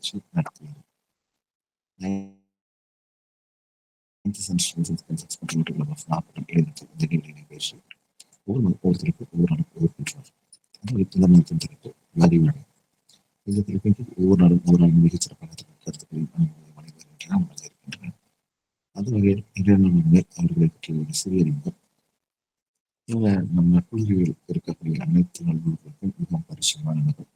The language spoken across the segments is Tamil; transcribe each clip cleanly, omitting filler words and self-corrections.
வச்சு நடத்துவாங்க. 9th சென்ச்சுரி பேசி ஒவ்வொருத்தருக்கு ஒவ்வொரு நாளுக்கு ஒவ்வொரு பெற்றார். இந்த திருப்பி ஒவ்வொரு நாளும் ஒவ்வொரு நாளும் மிகச்சிறப்பான கருத்துக்களையும் மனிதர் இருக்கின்றன. அது வகையில் அவர்களை பற்றிய ஒரு சிறிய அறிமுகம். இவங்க நம்ம நட்புறவில் இருக்கக்கூடிய அனைத்து நண்பர்களுக்கும் மிகவும் பரிசுமான நபர்.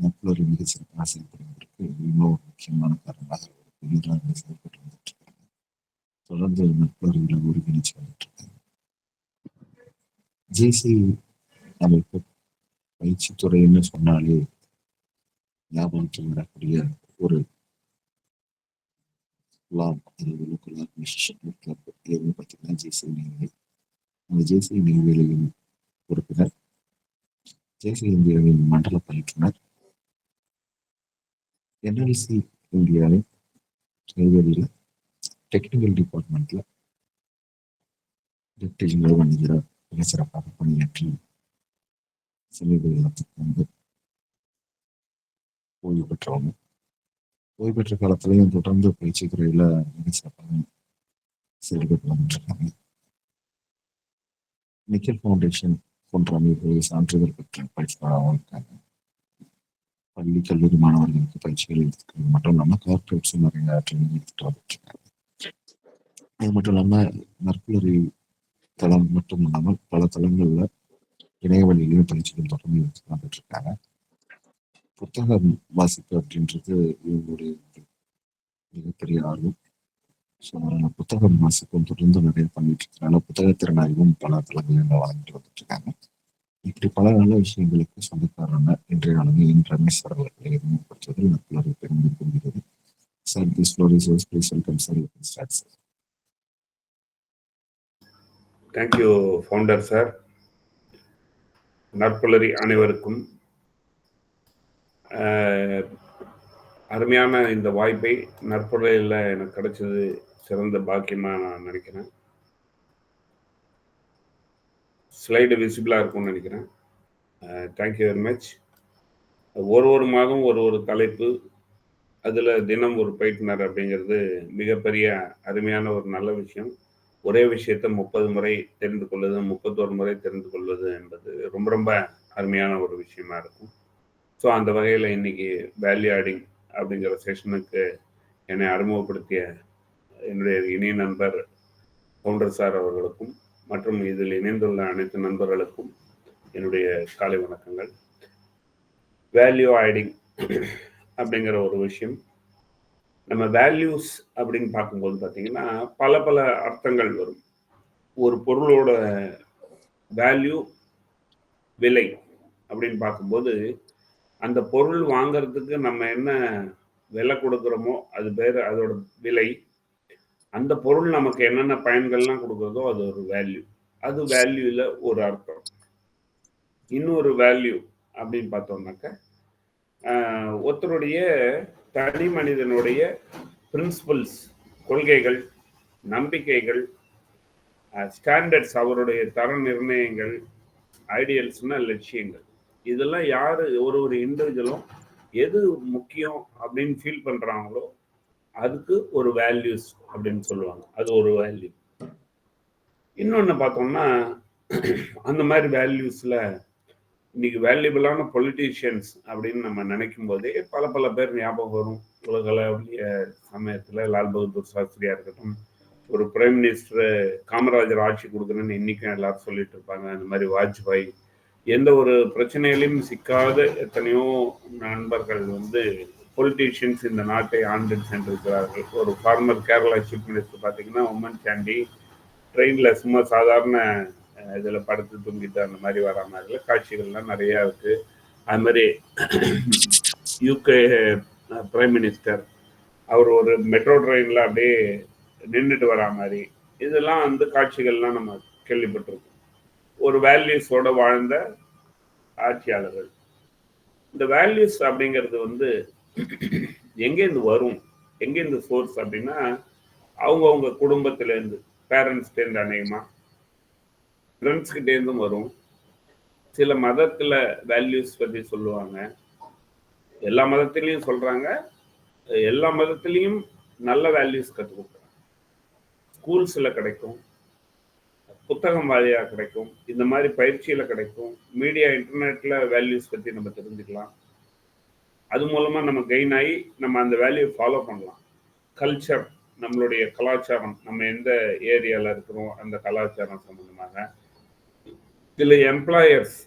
நட்புறவு மிக சிறப்பாக செயல்படுவதற்கு மிகவும் முக்கியமான காரணமாக செயல்பட்டு வந்துட்டு இருக்காங்க. தொடர்ந்து நட்புறவுகளை ஒருங்கிணைச்சு வந்துட்டு இருக்காங்க. ஜேசி அமைப்பு பயிற்சி துறைன்னு சொன்னாலே ஞாபகத்தில் வரக்கூடிய ஒரு பார்த்தீங்கன்னா ஜேசி நெய்வேலி. அந்த ஜேசி நெய்வேலியின் உறுப்பினர், ஜேசி இந்தியாவின் மண்டல பயிற்றுனர், என்எல்சி இந்தியாவின் நெய்வேலியில் டெக்னிக்கல் டிபார்ட்மெண்ட்ல டெப்டி ஜெனரல் மேனேஜராக மிக சிறப்பாக பணியாற்றி சமீபத்துக்கு வந்து ஓய்வு பெற்றவங்க. ஓய்வு பெற்ற காலத்திலையும் தொடர்ந்து பயிற்சி துறையில மிக சிறப்பாக செயல்பட்டு வந்துட்டு இருக்காங்க. நிக்கல் ஃபவுண்டேஷன் போன்ற அமைப்புகளில் சான்றிதழ் பெற்ற பயிற்சியாளராகவும் இருக்காங்க. பள்ளி கல்லூரி மாணவர்களுக்கு பயிற்சிகள் எடுத்துக்கிறது மட்டும் இல்லாமல் கார்பரேட்ஸும் நிறைய ட்ரைனிங் எடுத்துட்டு வந்துட்டு இருக்காங்க. அது மட்டும் இல்லாமல் நற்புலரி தளம் மட்டும் இல்லாமல் பல தளங்களில் இணையவழியிலையும் பயிற்சிகள் தொடர்ந்து எடுத்து வந்துட்டு இருக்காங்க. புத்தகம் வாசிப்பு அப்படின்றது இவங்களுடைய மிகப்பெரிய ஆர்வம். ஸோ புத்தகம் வாசிப்பும் தொடர்ந்து நிறைய பண்ணிட்டு இருக்காங்க. புத்தகத்திறனாகவும் பல தளங்களில் வழங்கிட்டு வந்துட்டு இருக்காங்க. இப்படி பல நல்ல விஷயங்களுக்கு சொந்தக்காரங்க இன்றைய அளவில் என் ரமேஷ் சார் அவர்களை அறிமுகப்படுத்துவதில் நட்புறவு பெருமை கொள்கிறது. Sir, this floor is yours. Please welcome sir. You can start sir. Thank you founder sir. நற்புலரி அனைவருக்கும் அருமையான இந்த வாய்ப்பை நற்புலரியில் எனக்கு கிடைச்சது சிறந்த பாக்கியமாக நான் நினைக்கிறேன். ஸ்லைடு விசிபிளாக இருக்கும்னு நினைக்கிறேன். Thank you very much. ஒரு மாதம் ஒரு தலைப்பு, அதில் தினம் ஒரு பயிற்றுனர் அப்படிங்கிறது மிகப்பெரிய அருமையான ஒரு நல்ல விஷயம். ஒரே விஷயத்தை 30 முறை தெரிந்து கொள்வது, 31 முறை தெரிந்து கொள்வது என்பது ரொம்ப ரொம்ப அருமையான ஒரு விஷயமா இருக்கும். ஸோ அந்த வகையில் இன்னைக்கு வேல்யூ ஆடிங் அப்படிங்கிற செஷனுக்கு என்னை அறிமுகப்படுத்திய என்னுடைய இணைய நண்பர் ஃபவுண்டர் சார் அவர்களுக்கும் மற்றும் இதில் இணைந்துள்ள அனைத்து நண்பர்களுக்கும் என்னுடைய காலை வணக்கங்கள். வேல்யூ ஆடிங் அப்படிங்கிற ஒரு விஷயம், நம்ம வேல்யூஸ் அப்படின்னு பார்க்கும்போது பார்த்தீங்கன்னா பல பல அர்த்தங்கள் வரும். ஒரு பொருளோட வேல்யூ, விலை அப்படின்னு பார்க்கும்போது அந்த பொருள் வாங்கிறதுக்கு நம்ம என்ன விலை கொடுக்குறோமோ அது பேர் அதோட விலை. அந்த பொருள் நமக்கு என்னென்ன பயன்கள்லாம் கொடுக்குறதோ அது ஒரு வேல்யூ. அது வேல்யூவில் ஒரு அர்த்தம். இன்னொரு வேல்யூ அப்படின்னு பார்த்தோம்னாக்க ஒருத்தருடைய தனி மனிதனுடைய பிரின்சிபல்ஸ், கொள்கைகள், நம்பிக்கைகள், ஸ்டாண்டர்ட்ஸ், அவருடைய தர நிர்ணயங்கள், ஐடியல்ஸ்னா லட்சியங்கள், இதெல்லாம் யார் ஒரு இண்டிவிஜுவலும் எது முக்கியம் அப்படின்னு ஃபீல் பண்ணுறாங்களோ அதுக்கு ஒரு வேல்யூஸ் அப்படின்னு சொல்லுவாங்க. அது ஒரு வேல்யூ. இன்னொன்று பார்த்தோம்னா அந்த மாதிரி வேல்யூஸில் இன்னைக்கு வேல்யூபிளான பொலிட்டீஷியன்ஸ் அப்படின்னு நம்ம நினைக்கும் போதே பல பேர் ஞாபகம் வரும். உலகளவிய சமயத்தில் லால் பகதூர் சாஸ்திரியா இருக்கட்டும், ஒரு பிரைம் மினிஸ்டர் காமராஜர் ஆட்சி கொடுக்குறேன்னு இன்னைக்கும் எல்லாரும் சொல்லிட்டு இருப்பாங்க. அந்த மாதிரி வாஜ்பாய், எந்த ஒரு பிரச்சனையிலையும் சிக்காத எத்தனையோ நண்பர்கள் பொலிட்டீஷியன்ஸ் இந்த நாட்டை ஆண்டு சென்றிருக்கிறார்கள். ஒரு ஃபார்மர் கேரளா சீஃப் மினிஸ்டர் பார்த்தீங்கன்னா உமன் சாண்டி ட்ரெயினில் சும்மா சாதாரண இதில் படுத்து தூங்கிட்டு அந்த மாதிரி வர மாதிரி காட்சிகள்லாம் நிறையா இருக்குது. அது மாதிரி யூகே பிரைம் மினிஸ்டர் அவர் ஒரு மெட்ரோ ட்ரெயினில் அப்படியே நின்றுட்டு வரா மாதிரி, இதெல்லாம் காட்சிகள்லாம் நம்ம கேள்விப்பட்டிருக்கோம். ஒரு வேல்யூஸோட வாழ்ந்த ஆட்சியாளர்கள். இந்த வேல்யூஸ் அப்படிங்கிறது எங்கேருந்து வரும், எங்கேருந்து சோர்ஸ் அப்படின்னா அவங்கவுங்க குடும்பத்திலேருந்து, பேரண்ட்ஸ்லேருந்து, அநேகமாக ஃப்ரெண்ட்ஸ்கிட்டேருந்தும் வரும். சில மதத்தில் வேல்யூஸ் பற்றி சொல்லுவாங்க. எல்லா மதத்திலையும் சொல்றாங்க, எல்லா மதத்திலையும் நல்ல வேல்யூஸ் கற்றுக் கொடுக்குறாங்க. ஸ்கூல்ஸ்ல கிடைக்கும், புத்தகம் வாரியா கிடைக்கும், இந்த மாதிரி பயிற்சியில கிடைக்கும், மீடியா இன்டர்நெட்ல வேல்யூஸ் பத்தி நம்ம தெரிஞ்சுக்கலாம். அது மூலமா நம்ம கெயின் ஆகி நம்ம அந்த வேல்யூ ஃபாலோ பண்ணலாம். கல்ச்சர், நம்மளுடைய கலாச்சாரம், நம்ம எந்த ஏரியால இருக்கிறோம் அந்த கலாச்சாரம் சம்பந்தமாக. சில எம்ப்ளாயர்ஸ்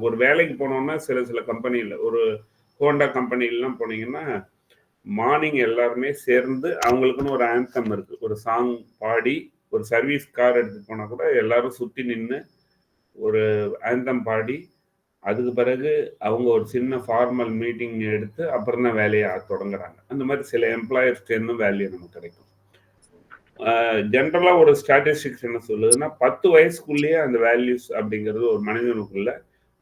ஒரு வேலைக்கு போனோம்னா சில கம்பெனியில், ஒரு ஹோண்டா கம்பெனிலாம் போனீங்கன்னா மார்னிங் எல்லாருமே சேர்ந்து அவங்களுக்குன்னு ஒரு ஆந்தம் இருக்கு, ஒரு சாங் பாடி, ஒரு சர்வீஸ் கார் எடுத்து போனா கூட எல்லாரும் சுத்தி நின்று ஒரு ஆந்தம் பாடி, அதுக்கு பிறகு அவங்க ஒரு சின்ன ஃபார்மல் மீட்டிங் எடுத்து அப்புறம் தான் வேலையை தொடங்குறாங்க. அந்த மாதிரி சில எம்ப்ளாயர்ஸ்டேருந்தும் வேல்யூ நமக்கு கிடைக்கும். ஜென்ரலா ஒரு ஸ்டாட்டிஸ்டிக்ஸ் என்ன சொல்லுதுன்னா 10 வயசுக்குள்ளேயே அந்த வேல்யூஸ் அப்படிங்கிறது ஒரு மனிதனுக்குள்ள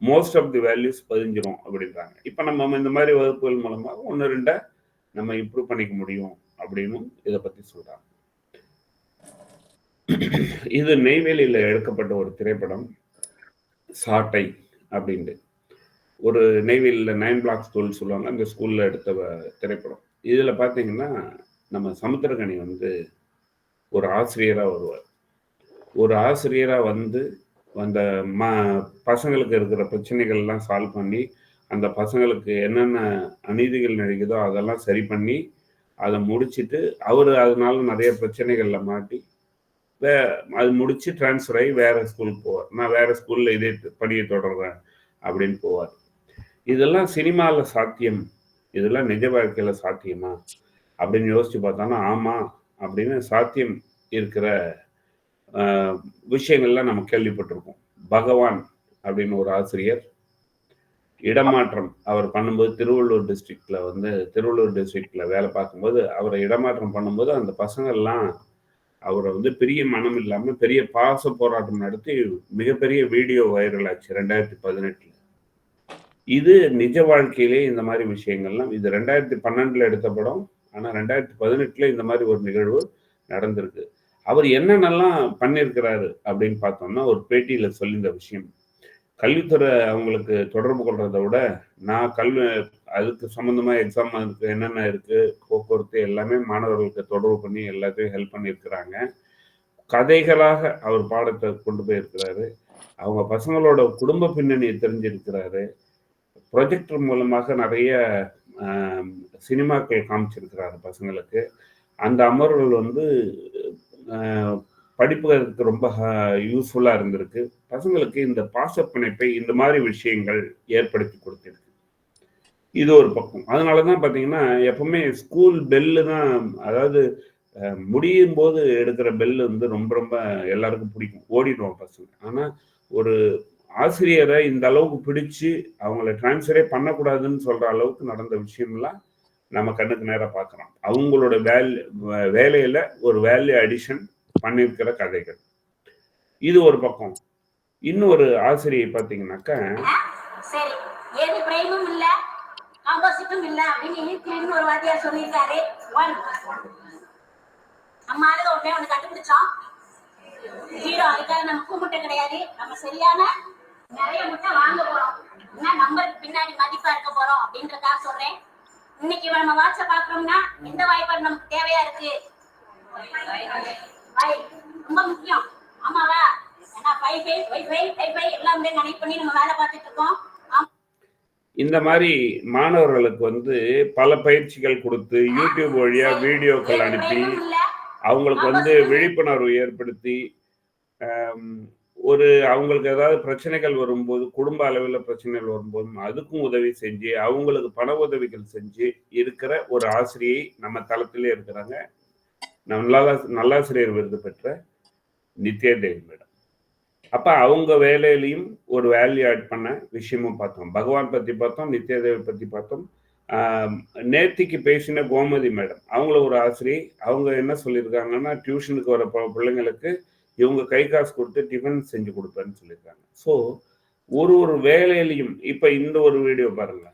மோஸ்ட் ஆஃப் தி வேல்யூஸ் பதிஞ்சிரும் அப்படின்றாங்க. இப்போ நம்ம இந்த மாதிரி வகுப்புகள் மூலமாக 1-2 நம்ம இம்ப்ரூவ் பண்ணிக்க முடியும் அப்படின்னு இதை பத்தி சொல்றாங்க. இது நெய்வேலியில் எடுக்கப்பட்ட ஒரு திரைப்படம், சாட்டை அப்படின்ட்டு. ஒரு நெய்வேலியில் 9 பிளாக் ஸ்கூல் சொல்லுவாங்க, அந்த ஸ்கூல்ல எடுத்த திரைப்படம். இதுல பாத்தீங்கன்னா நம்ம சமுத்திரகனி வந்து ஒரு ஆசிரியரா வருவார். ஒரு ஆசிரியரா வந்து அந்த பசங்களுக்கு இருக்கிற பிரச்சனைகள்லாம் சால்வ் பண்ணி, அந்த பசங்களுக்கு என்னென்ன அநீதிகள் நடக்குதோ அதெல்லாம் சரி பண்ணி அதை முடிச்சுட்டு, அவர் அதனால நிறைய பிரச்சனைகள்ல மாட்டி அது முடிச்சு டிரான்ஸ்ஃபர் ஆகி வேற ஸ்கூலுக்கு போவார். நான் வேற ஸ்கூல்ல இதே பணியை தொடர்றேன் அப்படின்னு போவார். இதெல்லாம் சினிமாவில் சாத்தியம், இதெல்லாம் நிஜ வாழ்க்கையில சாத்தியமா அப்படின்னு யோசிச்சு பார்த்தாலும் ஆமா அப்படின்னு சாத்தியம் இருக்கிற விஷயங்கள்லாம் நம்ம கேள்விப்பட்டிருக்கோம். பகவான் அப்படின்னு ஒரு ஆசிரியர் இடமாற்றம் அவர் பண்ணும்போது திருவள்ளூர் டிஸ்ட்ரிக்ட்ல வேலை பார்க்கும்போது அவரை இடமாற்றம் பண்ணும்போது அந்த பசங்கள்லாம் அவரை வந்து பெரிய மனம் இல்லாம பெரிய பாச போராட்டம் நடத்தி மிகப்பெரிய வீடியோ வைரல் ஆச்சு 2018. இது நிஜ வாழ்க்கையிலே இந்த மாதிரி விஷயங்கள்லாம், இது 2012 எடுத்த படம், ஆனா 2018 இந்த மாதிரி ஒரு நிகழ்வு நடந்திருக்கு. அவர் என்னென்னலாம் பண்ணியிருக்கிறாரு அப்படின்னு பார்த்தோம்னா, ஒரு பேட்டியில சொல்லியிருந்த விஷயம், கல்வித்துறை அவங்களுக்கு தொடர்பு கொள்றதை விட நான் அதுக்கு சம்பந்தமா எக்ஸாம் அதுக்கு என்னென்ன இருக்கு, போக்குவரத்து எல்லாமே மாணவர்களுக்கு தொடர்பு பண்ணி எல்லாத்தையும் ஹெல்ப் பண்ணியிருக்கிறாங்க. கதைகளாக அவர் பாடத்தை கொண்டு போயிருக்கிறாரு. அவங்க பசங்களோட குடும்ப பின்னணியை தெரிஞ்சிருக்கிறாரு. ப்ரொஜெக்டர் மூலமாக நிறைய சினிமாக்கள் காமிச்சிருக்கிறாரு பசங்களுக்கு. அந்த அமர்வுகள் வந்து படிப்புகளுக்கு ரொம்ப யூஸ்ஃபுல்லாக இருந்திருக்கு. பசங்களுக்கு இந்த பாசப்பிணைப்பை இந்த மாதிரி விஷயங்கள் ஏற்படுத்தி கொடுத்திருக்கு. இது ஒரு பக்கம். அதனால தான் பார்த்தீங்கன்னா எப்பவுமே ஸ்கூல் பெல்லு தான், அதாவது முடியும் போது எடுக்கிற பெல்லு வந்து ரொம்ப ரொம்ப எல்லாருக்கும் பிடிக்கும், ஓடிடுவோம் பசங்க. ஆனால் ஒரு ஆசிரியரை இந்த அளவுக்கு பிடிச்சு அவங்கள டிரான்ஸ்ஃபரே பண்ணக்கூடாதுன்னு சொல்ற அளவுக்கு நடந்த விஷயம்லாம் நம்ம கண்ணுக்கு நேராக பார்க்குறோம். அவங்களோட வேலையில ஒரு வேல்யூ அடிஷன் பண்ணியிருக்கிற கதைகள். இது ஒரு பக்கம். இன்னும் ஒரு ஆசிரியை பார்த்தீங்கன்னாக்கா, சரி ஏது பிரேமும் இல்ல ஆப்போசிட்டும் இல்ல அப்படின்னு ஒரு வாத்தியார் சொல்லியிருக்காரு. நம்மளால ஒண்ணு கண்டுபிடிச்சோம், ஹீரோ அதுக்காக நம்ம கூமுட்டை கிடையாது, நம்ம சரியான நிறைய முட்டை வாங்க போறோம், என்ன நம்பருக்கு பின்னாடி மதிப்பா இருக்க போறோம் அப்படின்றதுக்காக சொல்றேன். இன்னைக்கு நம்ம வாட்ச பாக்குறோம்னா எந்த வாய்ப்பாடு நமக்கு தேவையா இருக்கு? ரொம்ப முக்கியம், ஆமாவா? ஏன்னா வைஃபை எல்லாமே கனெக்ட் பண்ணி நம்ம வேலை பார்த்துட்டு இருக்கோம். இந்த மாதிரி மாணவர்களுக்கு வந்து பல பயிற்சிகள் கொடுத்து யூடியூப் வழியா வீடியோக்கள் அனுப்பி அவங்களுக்கு வந்து விழிப்புணர்வு ஏற்படுத்தி, ஒரு அவங்களுக்கு ஏதாவது பிரச்சனைகள் வரும்போது, குடும்ப அளவில் பிரச்சனைகள் வரும்போது அதுக்கும் உதவி செஞ்சு அவங்களுக்கு பண உதவிகள் செஞ்சு இருக்கிற ஒரு ஆசிரியை நம்ம தளத்திலே இருக்கிறாங்க. நல்லாசிரியர் விருது பெற்ற நித்யா தேவி மேடம். அப்ப அவங்க வேலையிலையும் ஒரு வேல்யூ ஆட் பண்ண விஷயமும் பார்த்தோம். பகவான் பத்தி பார்த்தோம், நித்யா தேவி பத்தி பார்த்தோம். நேத்திக்கு பேசின கோமதி மேடம், அவங்கள ஒரு ஆசிரியை. அவங்க என்ன சொல்லியிருக்காங்கன்னா, டியூஷனுக்கு வர பிள்ளைங்களுக்கு இவங்க கை காசு கொடுத்து டிஃபன் செஞ்சு கொடுப்பேன்னு சொல்லியிருக்காங்க. ஸோ ஒரு ஒரு வேலையிலையும் இப்ப இந்த ஒரு வீடியோ பாருங்க.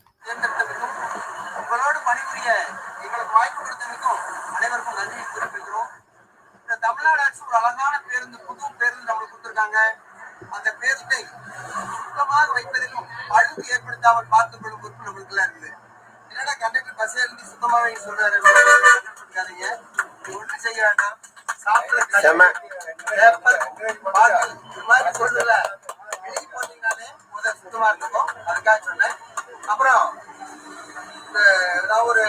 தமிழ்நாடு அரசு ஒரு அழகான பேருந்து, புது பேருந்து நம்மளுக்கு கொடுத்துருக்காங்க. அந்த பேருந்தை சுத்தமாக வைப்பதிலும் அழுக்கு ஏற்படுத்தாமல் பார்த்துக் கொள்ளும் பொறுப்பு நம்மளுக்கு எல்லாம் இருக்குது. என்னடா கண்டக்டர் பஸ் இருந்து சுத்தமாக சொல்றாரு, ஒன்றும் செய்ய வேண்டாம். சாப்பிட சொல்லுல வெளியே போட்டீங்கன்னாலே முதல் சுத்தமா இருக்கும், அதுக்காக சொன்னேன். அப்புறம் நான் ஒரு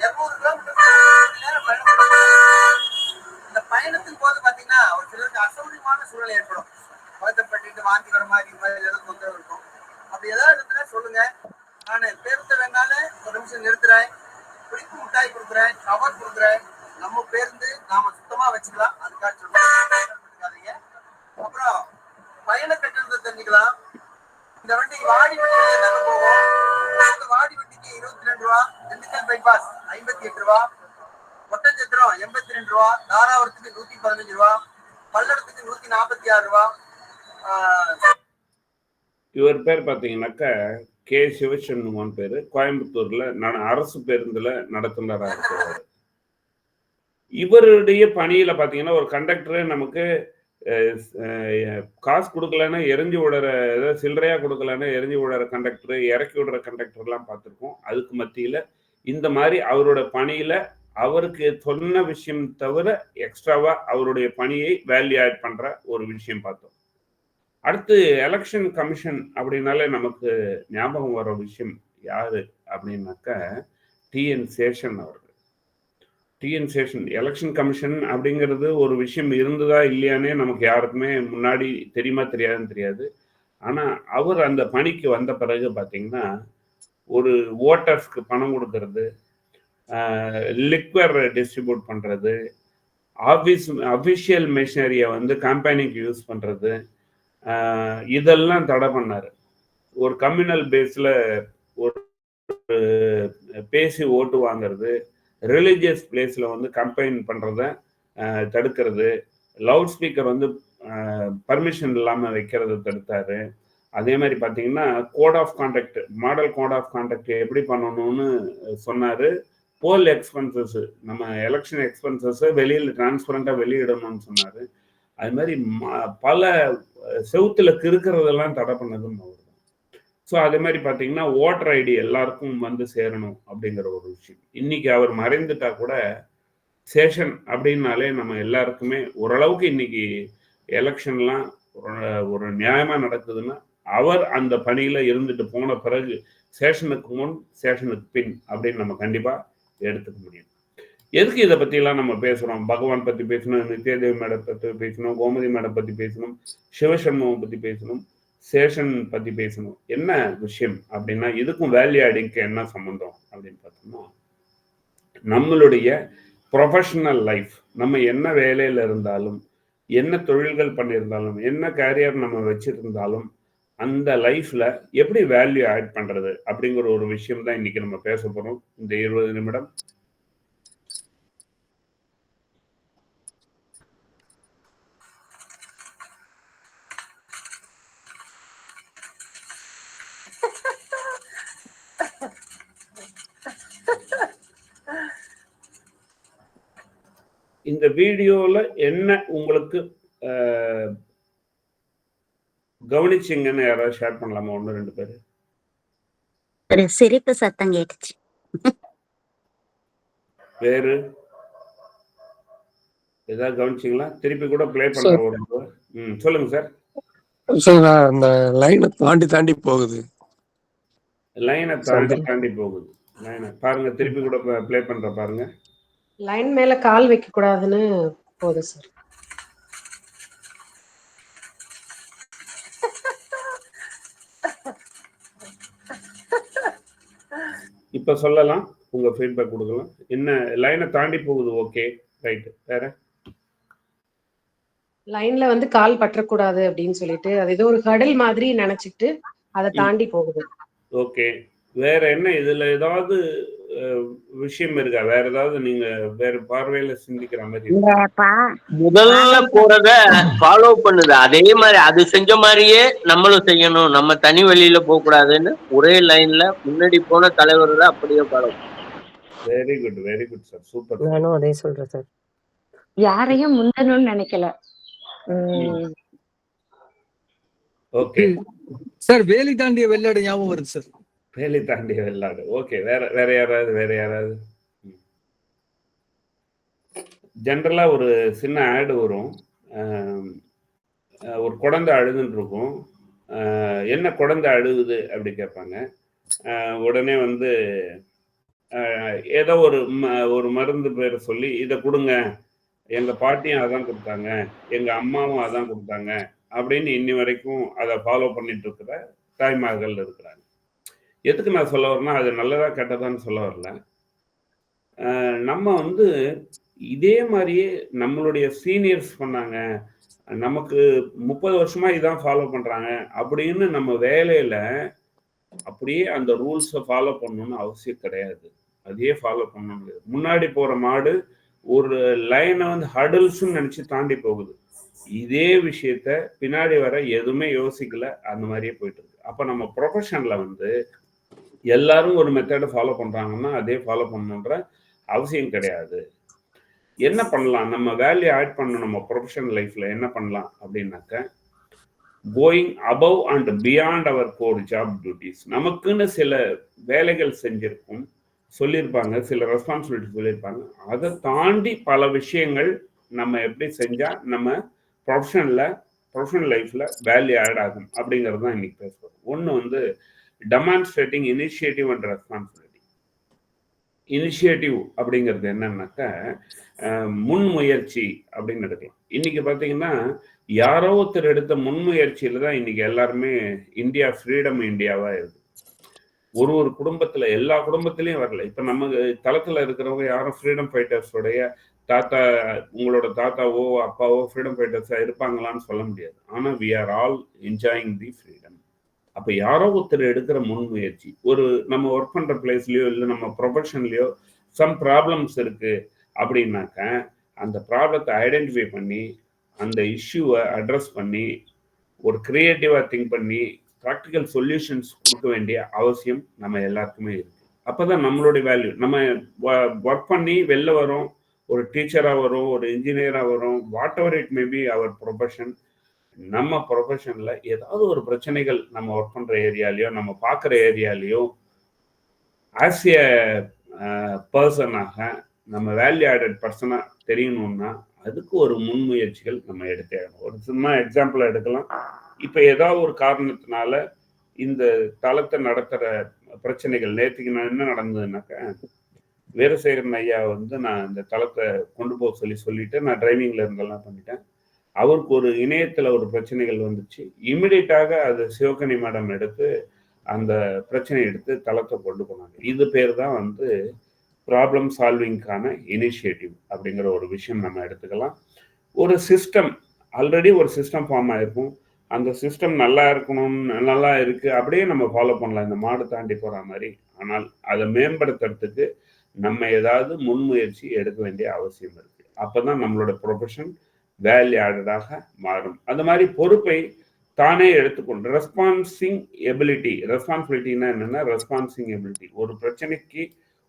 200 கிலோமீட்டர் இந்த பயணத்தின் போது பாத்தீங்கன்னா ஒரு சிலருக்கு அசௌகரியமான சூழல் ஏற்படும். வருத்தப்பட்டு வாந்தி வர மாதிரி இது மாதிரி ஏதாவது தொந்தரவு இருக்கும். அப்படி ஏதாவது இருந்துன்னா சொல்லுங்க, நான் பேருந்த வேணாலும் ஒரு நிமிஷம் நிறுத்துறேன், பிடிப்பு மிட்டாய் கொடுக்குறேன், கவர் கொடுக்குறேன். நம்ம பேருந்து நாம சுத்தமா வச்சுக்கலாம், அதுக்காக சொல்லுங்க. அப்புறம் பயண கட்டணத்தை தெரிஞ்சுக்கலாம். இந்த வண்டி வாடி வண்டி என்னங்க போகும், இந்த வாடி வண்டிக்கு 22 ரூபா, திண்டுக்கல் பைபாஸ் 58 ரூபா, ஒட்டஞ்சத்திரம் 82 ரூபா, தாராபுரத்துக்கு 115 ரூபா, பல்லடத்துக்கு 146 ரூபா. இவர் பேர் பார்த்தீங்கன்னாக்கா கே சிவசண்முகன் பேரு, கோயம்புத்தூர்ல அரசு பேருந்துல நடத்துனராக இருக்கிறார். இவருடைய பணியில பாத்தீங்கன்னா ஒரு கண்டக்டர் நமக்கு காசு கொடுக்கலன்னா எரிஞ்சு விடுற, ஏதாவது சில்லறையா கொடுக்கலன்னா எரிஞ்சு விடுற கண்டக்டர், இறக்கி விடுற கண்டக்டர் எல்லாம் பார்த்துருக்கோம். அதுக்கு மத்தியில இந்த மாதிரி அவரோட பணியில அவருக்கு சொன்ன விஷயம் தவிர எக்ஸ்ட்ராவா அவருடைய பணியை வேல்யூ ஆட் பண்ற ஒரு விஷயம் பார்த்தோம். அடுத்து எலெக்ஷன் கமிஷன் அப்படின்னாலே நமக்கு ஞாபகம் வர விஷயம் யாரு அப்படின்னாக்கா டிஎன் சேஷன் அவர்கள். டிஎன் சேஷன் எலெக்ஷன் கமிஷன் அப்படிங்கிறது ஒரு விஷயம் இருந்ததா இல்லையானே நமக்கு யாருக்குமே முன்னாடி தெரியுமா தெரியாதுன்னு தெரியாது. ஆனா அவர் அந்த பணிக்கு வந்த பிறகு பார்த்தீங்கன்னா ஒரு ஓட்டர்ஸ்க்கு பணம் கொடுக்கறது, லிக்வர் டிஸ்ட்ரிபியூட் பண்றது, அபிஷியல் மிஷினரியை வந்து கம்பெனிக்கு யூஸ் பண்றது, இதெல்லாம் தடை பண்ணாரு. ஒரு கம்யூனல் பேஸ்ல ஒரு பேசி ஓட்டு வாங்கிறது, ரிலீஜியஸ் பிளேஸ்ல வந்து கம்பெயின் பண்றத தடுக்கிறது, லவுட் ஸ்பீக்கர் வந்து பர்மிஷன் இல்லாம வைக்கிறத தடுத்தாரு. அதே மாதிரி பாத்தீங்கன்னா code of contact, model code of contact எப்படி பண்ணணும்னு சொன்னாரு. போல் எக்ஸ்பென்சஸ், நம்ம எலெக்ஷன் எக்ஸ்பென்சஸ் வெளியில் டிரான்ஸ்பரண்டா வெளியிடணும்னு சொன்னாரு. அது மாதிரி பல செவுத்துல கிறுக்கிறதெல்லாம் தடை பண்ணதும் அவர் தான். ஸோ அதே மாதிரி பார்த்தீங்கன்னா ஓட்டர் ஐடி எல்லாருக்கும் வந்து சேரணும் அப்படிங்கிற ஒரு விஷயம். இன்னைக்கு அவர் மறைந்துட்டா கூட சேஷன் அப்படின்னாலே நம்ம எல்லாருக்குமே ஓரளவுக்கு இன்னைக்கு எலெக்ஷன்லாம் ஒரு நியாயமா நடக்குதுன்னா அவர் அந்த பணியில இருந்துட்டு போன பிறகு சேஷனுக்கு முன் சேஷனுக்கு பின் அப்படின்னு நம்ம கண்டிப்பா எடுத்துக்க முடியும். எதுக்கு இதை பத்தியெல்லாம் நம்ம பேசுறோம்? பகவான் பத்தி பேசணும், நித்யாதேவி மேடம் பத்தி பேசணும், கோமதி மேடம் பத்தி பேசணும், சிவசண்முகம் பத்தி பேசணும், சேஷன் பத்தி பேசணும். என்ன விஷயம் அப்படின்னா இதுக்கும் வேல்யூ ஆடிங்க்கு என்ன சம்பந்தம் அப்படின்னு பார்த்தோம்னா, நம்மளுடைய ப்ரொஃபஷனல் லைஃப், நம்ம என்ன வேலையில இருந்தாலும், என்ன தொழில்கள் பண்ணியிருந்தாலும், என்ன கேரியர் நம்ம வச்சிருந்தாலும், அந்த லைஃப்ல எப்படி வேல்யூ ஆட் பண்றது அப்படிங்கிற ஒரு விஷயம் தான் இன்னைக்கு நம்ம பேச போறோம் இந்த 20 நிமிடம். இந்த வீடியோல என்ன உங்களுக்கு கவனிச்சிங்கன்னு யாராவது ஷேர் பண்ணலாமா? 1-2 பேரு. ஒரு சிரிப்பு சத்தம் கேட்டுச்சு. வேறு ஏதாவது கவனிச்சிங்களா? திருப்பி கூட பிளே பண்ற ஒரு சொல்லுங்க சார். அந்த லைனை தாண்டி போகுது. லைனை தாண்டி போகுது. லைனை பாருங்க, திருப்பி கூட பிளே பண்ற பாருங்க. லைன் மேல கால் வைக்க கூடாதுன்னு போகுது சார். இப்ப சொல்லலாம், உங்க ஃபீட்பேக் கொடுக்கலாம். என்ன லைனை தாண்டி போகுது? Okay, right. வேற லைன்ல வந்து கால் பற்றக்கூடாது அப்படின்னு சொல்லிட்டு அது ஏதோ ஒரு ஹடல் மாதிரி நினைச்சிட்டு அதை தாண்டி போகுது. ஓகே, வேற என்ன இதுல ஏதாவது விஷயம் இருக்கா? வேற ஏதாவது நீங்க வேற பார்வையில சிந்திக்கிற மாதிரி? முதல்ல போறத ஃபாலோ பண்ணுது, அதே மாதிரி அது செஞ்ச மாதிரியே நம்மளும் செய்யணும், நம்ம தனி வழியில போக கூடாதுன்னு ஒரே லைன்ல முன்னாடி போன தலைவர்களை அப்படியே follow. Very good sir, super. நானும் அதே சொல்றேன் சார். யாரையும் முந்தணும்னு நினைக்கல. ஓகே, சார் வேலி தாண்டிய வெள்ளாடு ஞாபகம் வருது சார். வேலி தாண்டிய வெள்ளாடு. ஓகே, வேற யாராவது? ஜென்ரலா ஒரு சின்ன ஆடு வரும். ஒரு குழந்தை அழுதுன்னு இருக்கும். என்ன குழந்தை அழுகுது அப்படி கேட்பாங்க. உடனே வந்து ஏதோ ஒரு மருந்து பேரை சொல்லி இதை கொடுங்க, எங்க பாட்டியும் அதான் கொடுத்தாங்க, எங்க அம்மாவும் அதான் கொடுத்தாங்க அப்படின்னு இன்னி வரைக்கும் அதை ஃபாலோ பண்ணிட்டு இருக்கிற தாய்மார்கள் இருக்கிறாங்க. எதுக்கு நான் சொல்ல வரேன்னா, அது நல்லதா கெட்டதான்னு சொல்ல வரல. நம்ம வந்து இதே மாதிரியே நம்மளுடைய சீனியர்ஸ் பண்ணாங்க, நமக்கு 30 வருஷமா இதான் ஃபாலோ பண்றாங்க அப்படின்னு நம்ம வேலையில அப்படியே அந்த ரூல்ஸை ஃபாலோ பண்ணணும்னு அவசியம் கிடையாது. அதையே ஃபாலோ பண்ணணும். முன்னாடி போற மாடு ஒரு லைனை வந்து ஹடல்ஸ்ன்னு நினைச்சு தாண்டி போகுது. இதே விஷயத்த பின்னாடி வர எதுவுமே யோசிக்கல, அந்த மாதிரியே போயிட்டு இருக்கு. அப்ப நம்ம ப்ரொஃபஷன்ல வந்து எல்லாரும் ஒரு மெத்தடை ஃபாலோ பண்றாங்கன்னா அதே ஃபாலோ பண்ணணுன்ற அவசியம் கிடையாது. என்ன பண்ணலாம், நம்ம வேல்யூ ஆட் பண்ணணும் நம்ம ப்ரொஃபஷனல் லைஃப்ல என்ன பண்ணலாம் அப்படின்னாக்க, going above and beyond our core job duties. நமக்குன்னு சில வேலைகள் செஞ்சிருக்கும், சொல்லியிருப்பாங்க, சில ரெஸ்பான்சிபிலிட்டி சொல்லியிருப்பாங்க. அதை தாண்டி பல விஷயங்கள் நம்ம எப்படி செஞ்சா நம்ம ப்ரொஃபஷனல் லைஃப்ல வேல்யூ ஆட் ஆகும் அப்படிங்கிறது தான் இன்னைக்கு பேசுவோம். ஒன்று வந்து demonstrating initiative and responsibility. Initiative அப்படிங்கிறது என்னன்னாக்க முன்முயற்சி அப்படின்னு எடுக்கலாம். இன்னைக்கு பார்த்தீங்கன்னா யாரோ ஒருத்தர் எடுத்த முன்முயற்சியில தான் இன்னைக்கு எல்லாருமே இந்தியா ஃப்ரீடம் இந்தியாவா இருக்கு. ஒரு குடும்பத்துல எல்லா குடும்பத்திலையும் வரல. இப்ப நம்ம தளத்துல இருக்கிறவங்க யாரும் ஃப்ரீடம் ஃபைட்டர்ஸோடைய தாத்தா, உங்களோட தாத்தாவோ அப்பாவோ ஃப்ரீடம் ஃபைட்டர்ஸா இருப்பாங்களான்னு சொல்ல முடியாது. ஆனா we are all enjoying the freedom. அப்ப யாரோ ஒருத்தர் எடுக்கிற முன்முயற்சி, ஒரு நம்ம ஒர்க் பண்ற பிளேஸ்லயோ இல்லை நம்ம ப்ரொஃபஷன்லயோ சம் ப்ராப்ளம்ஸ் இருக்கு அப்படின்னாக்க அந்த ப்ராப்ளத்தை ஐடென்டிஃபை பண்ணி அந்த இஷ்யூவை அட்ரஸ் பண்ணி ஒரு கிரியேட்டிவா திங்க் பண்ணி ப்ராக்டிக்கல் சொல்யூஷன்ஸ் கொடுக்க வேண்டிய அவசியம் நம்ம எல்லாருக்குமே இருக்கு. அப்பதான் நம்மளுடைய வேல்யூ, நம்ம ஒர்க் பண்ணி வெளில வரோம், ஒரு டீச்சரா வரும், ஒரு இன்ஜினியரா வரும், whatever it may be our profession. நம்ம ப்ரொஃபஷன்ல ஏதாவது ஒரு பிரச்சனைகள் நம்ம ஒர்க் பண்ற ஏரியாலையோ நம்ம பார்க்குற ஏரியாலையோ ஆஸ் ஏ பர்சனாக நம்ம வேல்யூ ஆடட் பர்சனா தெரியணும்னா அதுக்கு ஒரு முன்முயற்சிகள் நம்ம எடுத்தே ஆகணும். ஒரு சும்மா எக்ஸாம்பிள் எடுக்கலாம். இப்ப ஏதாவது ஒரு காரணத்தினால இந்த தளத்தை நடத்துற பிரச்சனைகள், நேற்றுக்கு நான் என்ன நடந்ததுன்னாக்க, வீரசேகரன் ஐயா வந்து நான் இந்த தளத்தை கொண்டு போக சொல்லிட்டு நான் டிரைவிங்ல இருந்தெல்லாம் பண்ணிட்டேன். அவருக்கு ஒரு இணையத்துல ஒரு பிரச்சனைகள் வந்துச்சு. இமிடியட்டாக அது சிவகனி மேடம் எடுத்து அந்த பிரச்சனையை எடுத்து தளத்தை கொண்டு போனாங்க. இது பேர் தான் வந்து ப்ராப்ளம் சால்விங்கான இனிஷியேட்டிவ் அப்படிங்கிற ஒரு விஷயம் நம்ம எடுத்துக்கலாம். ஒரு சிஸ்டம், ஆல்ரெடி ஒரு சிஸ்டம் ஃபார்ம் ஆயிருக்கும், அந்த சிஸ்டம் நல்லா இருக்கணும்னு நல்லா இருக்கு அப்படியே நம்ம ஃபாலோ பண்ணலாம் இந்த மாடு தாண்டி போற மாதிரி. ஆனால் அதை மேம்படுத்துறதுக்கு நம்ம ஏதாவது முன்முயற்சி எடுக்க வேண்டிய அவசியம் இருக்கு. அப்பதான் நம்மளோட ப்ரொஃபஷன் வேல்யூ ஆடடாக மாறும். அந்த மாதிரி பொறுப்பை தானே எடுத்துக்கொண்டு ரெஸ்பான்சிங் எபிலிட்டி. ரெஸ்பான்சிபிலிட்டின்னா என்னன்னா ரெஸ்பான்சிங் எபிலிட்டி. ஒரு பிரச்சனைக்கு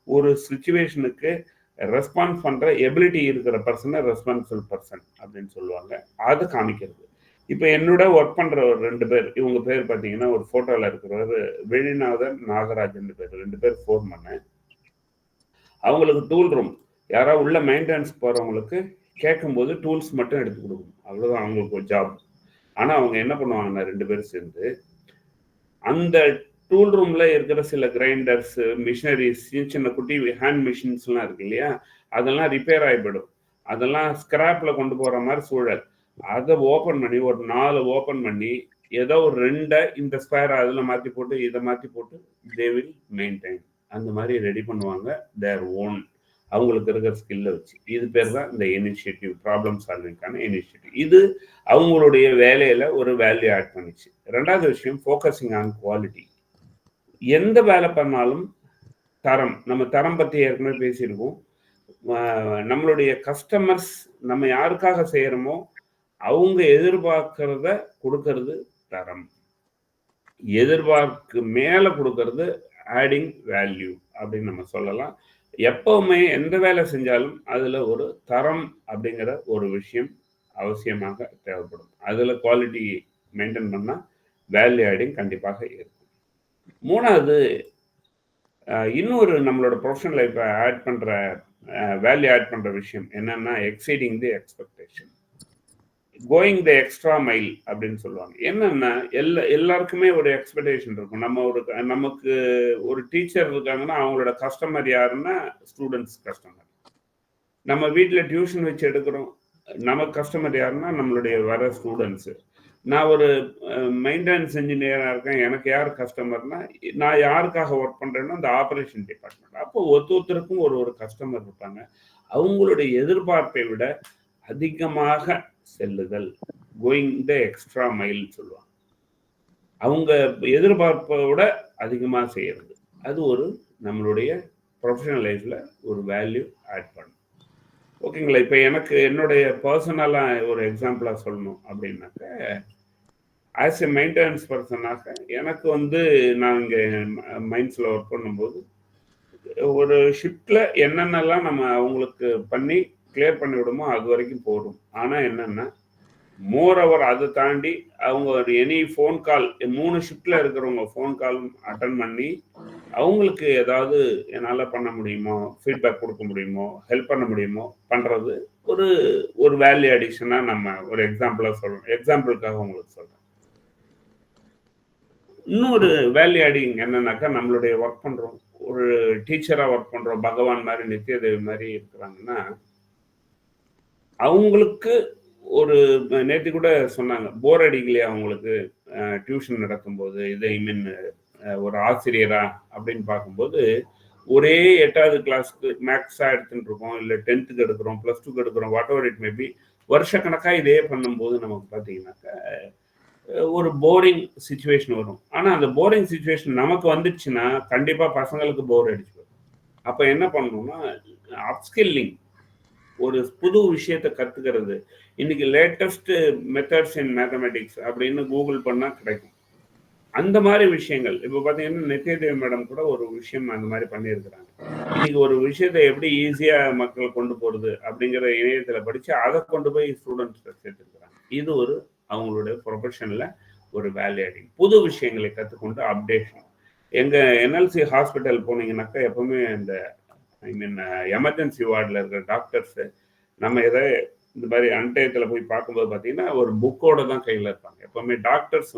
ஒரு சிச்சுவேஷனுக்கு ரெஸ்பான்ஸ் பண்ற எபிலிட்டி இருக்கிற பர்சனை ரெஸ்பான்சிபிள் பர்சன் அப்படின்னு சொல்லுவாங்க. அதை காமிக்கிறது. இப்ப என்னோட ஒர்க் பண்ற ஒரு 2 பேர், இவங்க பேர் பார்த்தீங்கன்னா ஒரு போட்டோல இருக்கிறவர் வெளிநாதன் நாகராஜன் பேர், 2 பேர் ஃபோன் பண்ணேன். அவங்களுக்கு டூல் ரூம், யாராவது உள்ள மெயின்டெனன்ஸ் போறவங்களுக்கு கேட்கும்போது டூல்ஸ் மட்டும் எடுத்து கொடுக்கணும், அவ்வளவுதான் அவங்களுக்கு ஒரு ஜாப். ஆனா அவங்க என்ன பண்ணுவாங்கன்னா 2 பேரும் சேர்ந்து அந்த டூல் ரூம்ல இருக்கிற சில கிரைண்டர்ஸ், மிஷினரிஸ், சின்ன குட்டி ஹேண்ட் மிஷின்ஸ் எல்லாம் இருக்கு இல்லையா, அதெல்லாம் ரிப்பேர் ஆகிவிடும், அதெல்லாம் ஸ்கிராப்ல கொண்டு போற மாதிரி சூழல். அதை ஓப்பன் பண்ணி ஒரு 4 ஓப்பன் பண்ணி ஏதோ ஒரு 2 இந்த ஸ்பேர் அதில் மாற்றி போட்டு இதை மாற்றி போட்டு தே வில் மெயின்டைன், அந்த மாதிரி ரெடி பண்ணுவாங்க தேர் ஓன், அவங்களுக்கு இருக்கிற ஸ்கில்லை வச்சு. இது பேர் தான் இந்த இனிஷியேட்டிவ், ப்ராப்ளம் சால்விங்கான இனிஷியேட்டிவ். இது அவங்களுடைய வேலையில ஒரு வேல்யூ ஆட் பண்ணிச்சு. 2வது விஷயம் ஃபோக்கஸிங் ஆன் குவாலிட்டி. எந்த வேலை பண்ணாலும் தரம், நம்ம தரம் பற்றி ஏற்கனவே பேசியிருக்கோம். நம்மளுடைய கஸ்டமர்ஸ் நம்ம யாருக்காக செய்யறோமோ அவங்க எதிர்பார்க்கிறத கொடுக்கறது தரம், எதிர்பார்க்கு மேல கொடுக்கறது ஆடிங் வேல்யூ அப்படின்னு நம்ம சொல்லலாம். எப்பவுமே எந்த வேலை செஞ்சாலும் அதுல ஒரு தரம் அப்படிங்கிற ஒரு விஷயம் அவசியமாக தேவைப்படும். அதுல குவாலிட்டி மெயின்டைன் பண்ணா வேல்யூ ஆடிங் கண்டிப்பாக இருக்கும். மூணாவது, இன்னொரு நம்மளோட ப்ரொஃபஷனல் லைஃப்பை ஆட் பண்ணுற வேல்யூ ஆட் பண்ணுற விஷயம் என்னன்னா exceeding the expectation, going the extra mile அப்படின்னு சொல்லுவாங்க. என்னன்னா எல்லாருக்குமே ஒரு எக்ஸ்பெக்டேஷன் இருக்கும். நமக்கு ஒரு டீச்சர் இருக்காங்கன்னா அவங்களோட கஸ்டமர் யாருன்னா ஸ்டூடெண்ட்ஸ் கஸ்டமர். நம்ம வீட்டில் டியூஷன் வச்சு எடுக்கிறோம், நமக்கு கஸ்டமர் யாருன்னா நம்மளுடைய வர ஸ்டூடெண்ட்ஸு. நான் ஒரு மெயின்டெனன்ஸ் இன்ஜினியராக இருக்கேன், எனக்கு யார் கஸ்டமர்னா நான் யாருக்காக ஒர்க் பண்ணுறேன்னா அந்த ஆப்ரேஷன் டிபார்ட்மெண்ட். அப்போ ஒருத்தருக்கும் ஒரு கஸ்டமர் இருப்பாங்க. அவங்களுடைய எதிர்பார்ப்பை விட அதிகமாக செல்லுதல், கோயிங் த எக்ஸ்ட்ரா மைல் சொல்லுவாங்க. அவங்க எதிர்பார்ப்பை விட அதிகமாக செய்யறது, அது ஒரு நம்மளுடைய ப்ரொஃபஷனல் லைஃப்பில் ஒரு வேல்யூ ஆட் பண்ணும். ஓகேங்களா? இப்போ எனக்கு என்னுடைய பர்சனலாக ஒரு எக்ஸாம்பிளாக சொல்லணும் அப்படின்னாக்க, ஆஸ் எ மெயின்டெனன்ஸ் பர்சனாக எனக்கு நான் இங்கே மைன்ஸில் ஒர்க் பண்ணும்போது ஒரு ஷிஃப்டில் என்னென்னலாம் நம்ம அவங்களுக்கு பண்ணி கிளியர் பண்ணி விடுமோ அது வரைக்கும் போடும். ஆனால் என்னென்னா மோர் ஓவர் அதை தாண்டி அவங்க ஒரு எனி ஃபோன் கால், 3 ஷிஃப்டில் இருக்கிறவங்க ஃபோன் காலும் அட்டன் பண்ணி அவங்களுக்கு ஏதாவது என்னால் பண்ண முடியுமோ, ஃபீட்பேக் கொடுக்க முடியுமோ, ஹெல்ப் பண்ண முடியுமோ பண்ணுறது ஒரு வேல்யூ அடிஷனாக நம்ம ஒரு எக்ஸாம்பிளுக்காக உங்களுக்கு சொல்கிறேன். இன்னொரு வேல்யூ ஆடிங் என்னன்னாக்கா, நம்மளுடைய ஒர்க் பண்ணுறோம், ஒரு டீச்சராக ஒர்க் பண்ணுறோம், பகவான் மாதிரி நித்யதேவி மாதிரி இருக்கிறாங்கன்னா அவங்களுக்கு நேற்று கூட சொன்னாங்க, போர் அடிக்கலையா அவங்களுக்கு டியூஷன் நடக்கும்போது, இது மீன் ஒரு ஆசிரியரா அப்படின்னு பார்க்கும்போது, ஒரே 8வது கிளாஸ்க்கு மேக்ஸாக எடுத்துட்டு இருக்கோம், இல்லை 10th எடுக்கிறோம், +2 எடுக்கிறோம், whatever it may be, வருஷக்கணக்காக இதே பண்ணும்போது நமக்கு பார்த்தீங்கன்னாக்கா ஒரு போரிங் சுச்சுவேஷன் வரும். ஆனால் அந்த போரிங் சுச்சுவேஷன் நமக்கு வந்துடுச்சுன்னா கண்டிப்பாக பசங்களுக்கு போர் அடிச்சு வரும். அப்போ என்ன பண்ணணும்னா அப்ஸ்கில்லிங், ஒரு புது விஷயத்தை கற்றுக்கிறது. இன்னைக்கு லேட்டஸ்ட் மெத்தட்ஸ் இன் மேத்தமெட்டிக்ஸ் அப்படின்னு கூகுள் பண்ணால் கிடைக்கும். அந்த மாதிரி விஷயங்கள் இப்போ பார்த்தீங்கன்னா நித்யதேவி மேடம் கூட ஒரு விஷயம் அந்த மாதிரி பண்ணியிருக்கிறாங்க. இன்னைக்கு ஒரு விஷயத்தை எப்படி ஈஸியாக மக்கள் கொண்டு போகிறது அப்படிங்கிற இணையத்தில் படித்து அதை கொண்டு போய் ஸ்டூடெண்ட்ஸ் சேர்த்துருக்குறாங்க. இது அவங்களுடைய ப்ரொஃபஷனில் ஒரு வேல்யூ ஆடிங், புது விஷயங்களை கற்றுக்கொண்டு அப்டேஷன். எங்கள் என்எல்சி ஹாஸ்பிட்டல் போனீங்கன்னாக்கா எப்பவுமே இந்த எமர்ஜென்சி வார்டில் இருக்கிற டாக்டர்ஸு நம்ம இந்த மாதிரி அன்டயத்தில் போய் பார்க்கும்போது பார்த்தீங்கன்னா ஒரு புக்கோட தான் கையில் இருப்பாங்க. எப்பவுமே டாக்டர்ஸ்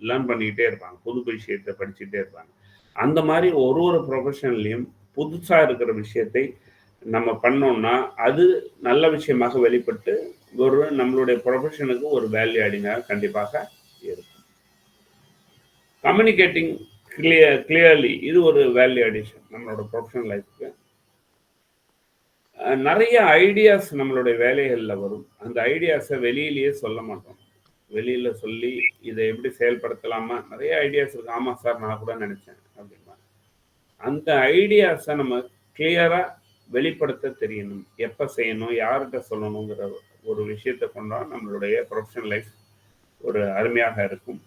லேர்ன் பண்ணிக்கிட்டே இருப்பாங்க, புது விஷயத்தை படிச்சுட்டே இருப்பாங்க. அந்த மாதிரி ஒரு ப்ரொஃபஷன்லையும் புதுசாக இருக்கிற விஷயத்தை நம்ம பண்ணோம்னா அது நல்ல விஷயமாக வெளிப்பட்டு நம்மளுடைய ப்ரொஃபஷனுக்கு ஒரு வேல்யூ ஆடிங்காக கண்டிப்பாக இருக்கும். கம்யூனிகேட்டிங் கிளியர்லி, இது ஒரு வேல்யூ அடிஷன் நம்மளோட ப்ரொஃபஷனல் லைஃப்க்கு. நிறைய ஐடியாஸ் நம்மளுடைய வேலைகளில் வரும். அந்த ஐடியாஸை வெளியிலேயே சொல்ல மாட்டோம். வெளியில் சொல்லி இதை எப்படி செயல்படுத்தலாமா, நிறைய ஐடியாஸ் இருக்கு. ஆமாம் சார், நான் கூட நினச்சேன் அப்படின்னா அந்த ஐடியாஸை நம்ம கிளியராக வெளிப்படுத்த தெரியணும். எப்போ செய்யணும், யார்கிட்ட சொல்லணுங்கிற ஒரு விஷயத்தை கொண்டா நம்மளுடைய ப்ரொஃபஷனல் லைஃப் ஒரு அருமையாக இருக்கும்.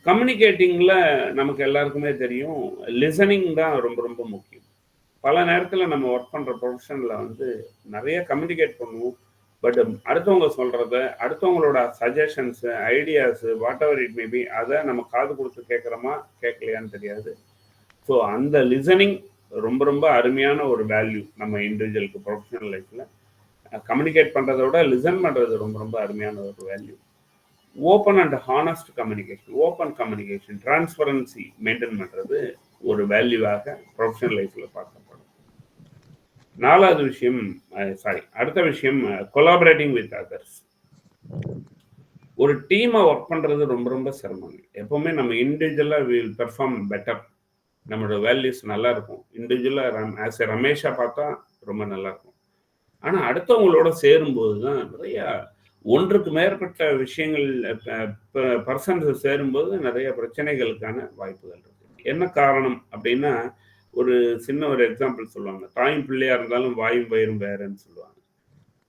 கம்யூனிகேட்டிங்கில் நமக்கு எல்லாருக்குமே தெரியும், லிசனிங் தான் ரொம்ப ரொம்ப முக்கியம். பல நேரத்தில் நம்ம ஒர்க் பண்ணுற ப்ரொஃபஷனில் நிறைய கம்யூனிகேட் பண்ணுவோம். பட் அடுத்தவங்க சொல்கிறத, அடுத்தவங்களோட suggestions, ideas, what ever it may B, அதை நம்ம காது கொடுத்து கேட்குறோமா கேட்கலையான்னு தெரியாது. ஸோ அந்த லிசனிங் ரொம்ப ரொம்ப அருமையான ஒரு வேல்யூ நம்ம இண்டிவிஜுவலுக்கு ப்ரொஃபஷனல் லைஃப்பில். கம்யூனிகேட் பண்ணுறத விட லிசன் பண்ணுறது ரொம்ப ரொம்ப அருமையான ஒரு value. Open and honest communication, open communication, transparency maintain பண்ணுறது ஒரு வேல்யூவாக ப்ரொஃபஷனல் லைஃப்பில் பார்க்கப்படும். அடுத்த விஷயம் கொலாபரேட்டிங் வித் அதர்ஸ். ஒரு டீமை ஒர்க் பண்ணுறது ரொம்ப ரொம்ப சிரமம். எப்போவுமே நம்ம இண்டிவிஜுவலாக வில் பெர்ஃபார்ம் பெட்டர், நம்மளோட வேல்யூஸ் நல்லா இருக்கும். இண்டிவிஜுவலாக ஆஸ் எ ரமேஷாக பார்த்தா ரொம்ப நல்லா இருக்கும். ஆனால் அடுத்தவங்களோட சேரும்போது தான் நிறையா ஒன்றுக்கு மேற்பட்ட விஷயங்கள் பர்சன்ஸ் சேரும்போது நிறைய பிரச்சனைகளுக்கான வாய்ப்புகள் இருக்கு. என்ன காரணம் அப்படின்னா, ஒரு எக்ஸாம்பிள் சொல்லுவாங்க, தாயும் பிள்ளையா இருந்தாலும் வாயும் வயிறும் வேறன்னு சொல்லுவாங்க.